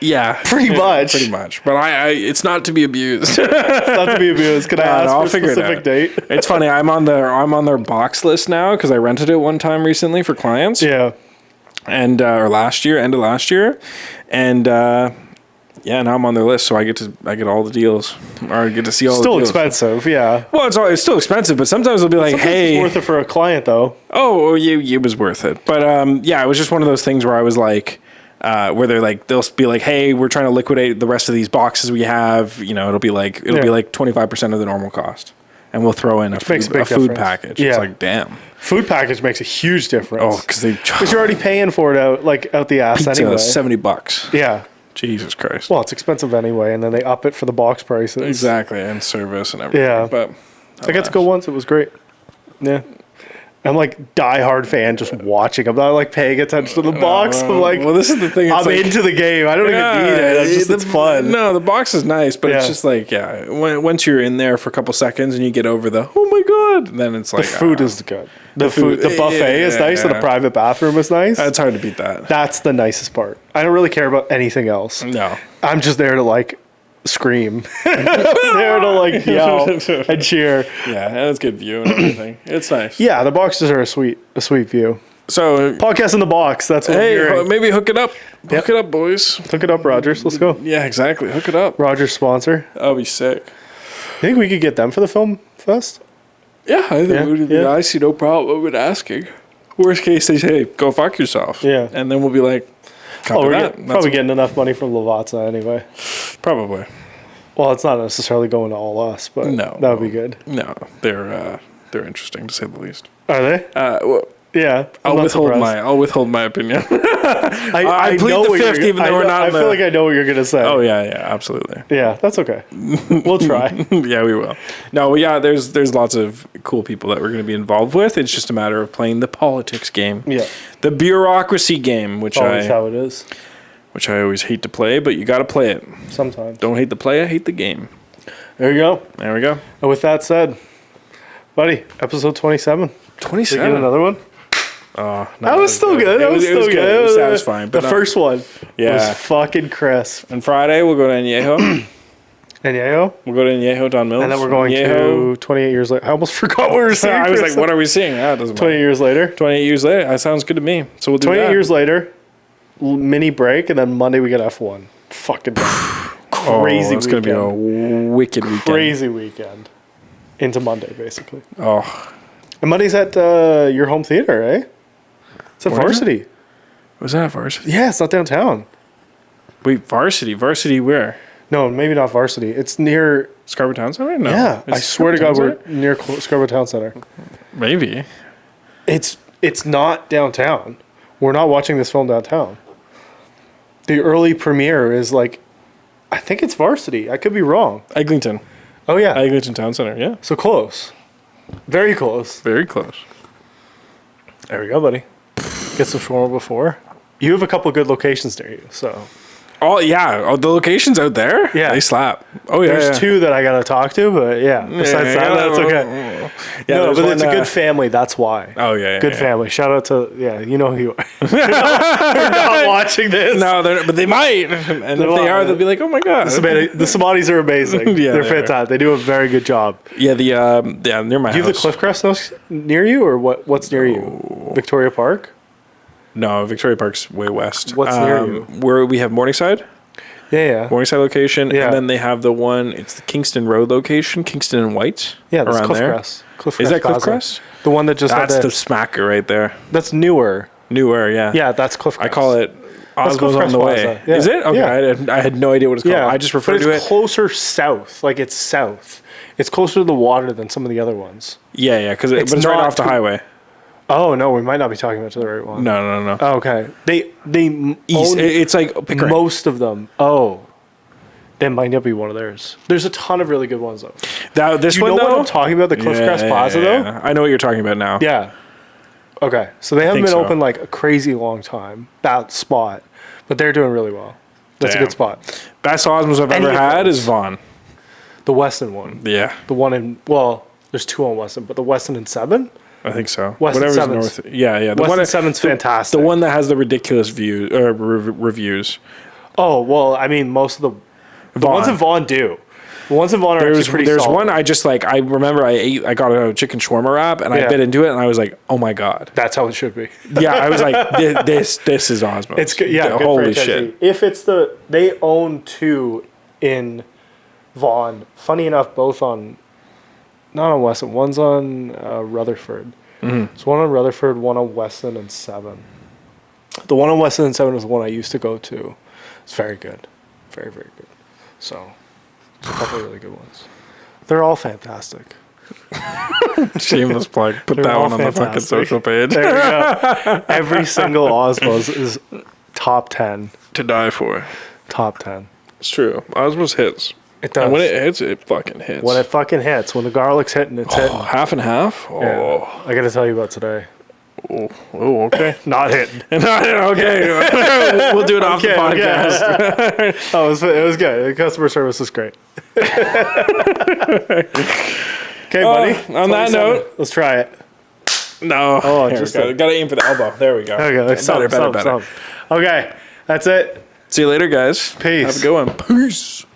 Yeah, pretty much. But I it's not to be abused. It's not to be abused. Can I ask for a specific date? It's funny. I'm on their box list now because I rented it one time recently for clients. Yeah, and or end of last year, and now I'm on their list, so I get all the deals, or I get to see all. Still the deals. Expensive, yeah. Well, it's still expensive, but sometimes they'll be like, "Hey, it's worth it for a client, though." Oh, it was worth it. But it was just one of those things where I was like. Where they'll be like, hey, we're trying to liquidate the rest of these boxes we have. You know, it'll be like 25% of the normal cost, and we'll throw in a food package. Yeah. It's like, damn, food package makes a huge difference. Oh, because you're already paying for it out the ass pizza, anyway. $70. Yeah, Jesus Christ. Well, it's expensive anyway, and then they up it for the box prices. Exactly, and service and everything. Yeah, but I got to go once. It was great. Yeah. I'm like diehard fan, just watching. I'm not like paying attention to the box. I'm like, well, this is the thing. I'm into the game. I don't even need it. It's fun. No, the box is nice, but it's just like, once you're in there for a couple seconds and you get over the, oh my God, then it's like. The food is good. The buffet is nice, and the private bathroom is nice. It's hard to beat that. That's the nicest part. I don't really care about anything else. No. I'm just there to like scream. I'm there to like yell and cheer. Yeah, and it's good view and everything. It's nice. Yeah, the boxes are a sweet view. So podcast in the box. That's what I'm hearing. Maybe hook it up. Hook it up, boys. Hook it up, Rogers. Let's go. Yeah, exactly. Hook it up. Rogers sponsor. That'll be sick. Think we could get them for the film fest? Yeah, I think I see no problem with asking. Worst case, they say, go fuck yourself. Yeah. And then we'll be like, we're probably getting enough money from Lavazza anyway. Probably. Well, it's not necessarily going to all us, but that would be good. No, they're interesting to say the least. Are they? Well, yeah. I'll withhold my opinion. I plead know the fifth, even though we're not. I feel like I know what you're gonna say. Oh yeah, absolutely. Yeah, that's okay. We'll try. Yeah, we will. No, there's lots of cool people that we're gonna be involved with. It's just a matter of playing the politics game. Yeah. The bureaucracy game, which always how it is. which I always hate to play, but you got to play it. Sometimes. Don't hate the player, hate the game. There you go. There we go. And with that said, buddy, episode 27. 27. Get another one. Oh, no, That was still good. That was still good. It was satisfying. The But first one Yeah. was fucking crisp. And Friday, we'll go to Añejo. And Yayo. We'll go to Añejo, Don Mills. And then we're going to 28 years later. I almost forgot what we were saying. I was for a like, what are we seeing? Ah, it doesn't 20 matter. years later. 28 years later. That sounds good to me. So we'll do 28 that. years later, mini break, and then Monday we get F1. Fucking crazy It's going to be a wicked weekend. Crazy weekend. Into Monday, basically. Oh. And Monday's at your home theater, eh? It's at Where is Varsity. Was that Varsity? Yeah, it's not downtown. Wait, Varsity? Varsity where? No, maybe not Varsity. It's near... Scarborough Town Center? No. Yeah, I It's swear to God, Scarborough we're near Scarborough Town Center. Maybe. It's not downtown. We're not watching this film downtown. The early premiere is like... I think it's Varsity. I could be wrong. Eglinton. Oh, yeah. Eglinton Town Center, yeah. So close. Very close. Very close. There we go, buddy. Get some shawarma before. You have a couple good locations near you, so... Oh, yeah. Oh, the location's out there? Yeah. They slap. Oh, yeah. There's two that I gotta talk to, but yeah. Besides that, that's okay. Yeah, No, there's but one, it's a good family. That's why. Oh, yeah. Good family. Shout out to you know who you are. They're not watching this. No, but they might. And if they are, they'll be like, oh my God. The Somalis are amazing. Yeah, they're they are. fantastic. They do a very good job. Yeah, near my Do you have the house. Cliff Crest house near you, or what's near you? Victoria Park. No, Victoria Park's way west. What's near you? Where we have Morningside. Yeah. Morningside location. Yeah. And then they have the one, it's the Kingston Road location, Kingston and White. Yeah, that's around Cliff there. Crest. Cliff Is Crest that Cliff Plaza. Crest? The one that just That's had the smacker right there. That's newer. Newer, yeah. Yeah, that's Cliff I Crest. call it That's Osmo's Cliff on Crest the way. Plaza. Yeah. Is it? Okay, Yeah. I had no idea what it's called. Yeah, I just refer but to it's it. closer south. Like it's south. It's closer to the water than some of the other ones. Yeah, because but it's right not off the too- highway. Oh no, we might not be talking about the right one. No. Oh, okay. They East. own It's like Pickering. most of them. Oh, that might not be one of theirs. There's a ton of really good ones though. This Do you one know though. what I'm talking about? The Cliff Crest Plaza though. I know what you're talking about now. Yeah. Okay, so they haven't think been so. open like a crazy long time. That spot, but they're doing really well. That's Damn. a good spot. Best Osmos I've Any ever of had those. is Vaughn. The Weston one. Yeah, The one in there's two on Weston, but the Weston in 7. I think so. Weston Whatever's Sevens. north. Yeah. The Weston one 7's fantastic. The one that has the ridiculous views or reviews. Oh well, I mean most of the ones in Vaughn do. The ones in Vaughn are actually pretty There's solid. one I remember I got a chicken shawarma wrap and I Yeah. bit into it and I was like, oh my God. That's how it should be. Yeah, I was like, this is Osmos. It's good. Yeah, good Holy franchisee. shit. If it's they own 2 in Vaughn. Funny enough, both on not on Weston. One's on Rutherford. Mm-hmm. So one on Rutherford, one on Weston and 7. The one on Weston and 7 is the one I used to go to. It's very good, very very good. So a couple of really good ones. They're all fantastic. Shameless plug. Put They're that all one on the fucking fantastic. social page. There we go. Every single Osmos is top 10. To die for. Top 10. It's true. Osmos hits. It does. And when it hits, it fucking hits. When it fucking hits, when the garlic's hitting, it's hitting. half and half? Oh, Yeah. I got to tell you about today. oh okay. Not hitting. Okay. We'll do it off the podcast. Oh, it was good. The customer service was great. Okay, buddy. On that 27. note, let's try it. no. Oh, Here, just gotta aim for the elbow. There we go. Okay, Better. Okay, that's it. See you later, guys. Peace. Have a good one. Peace.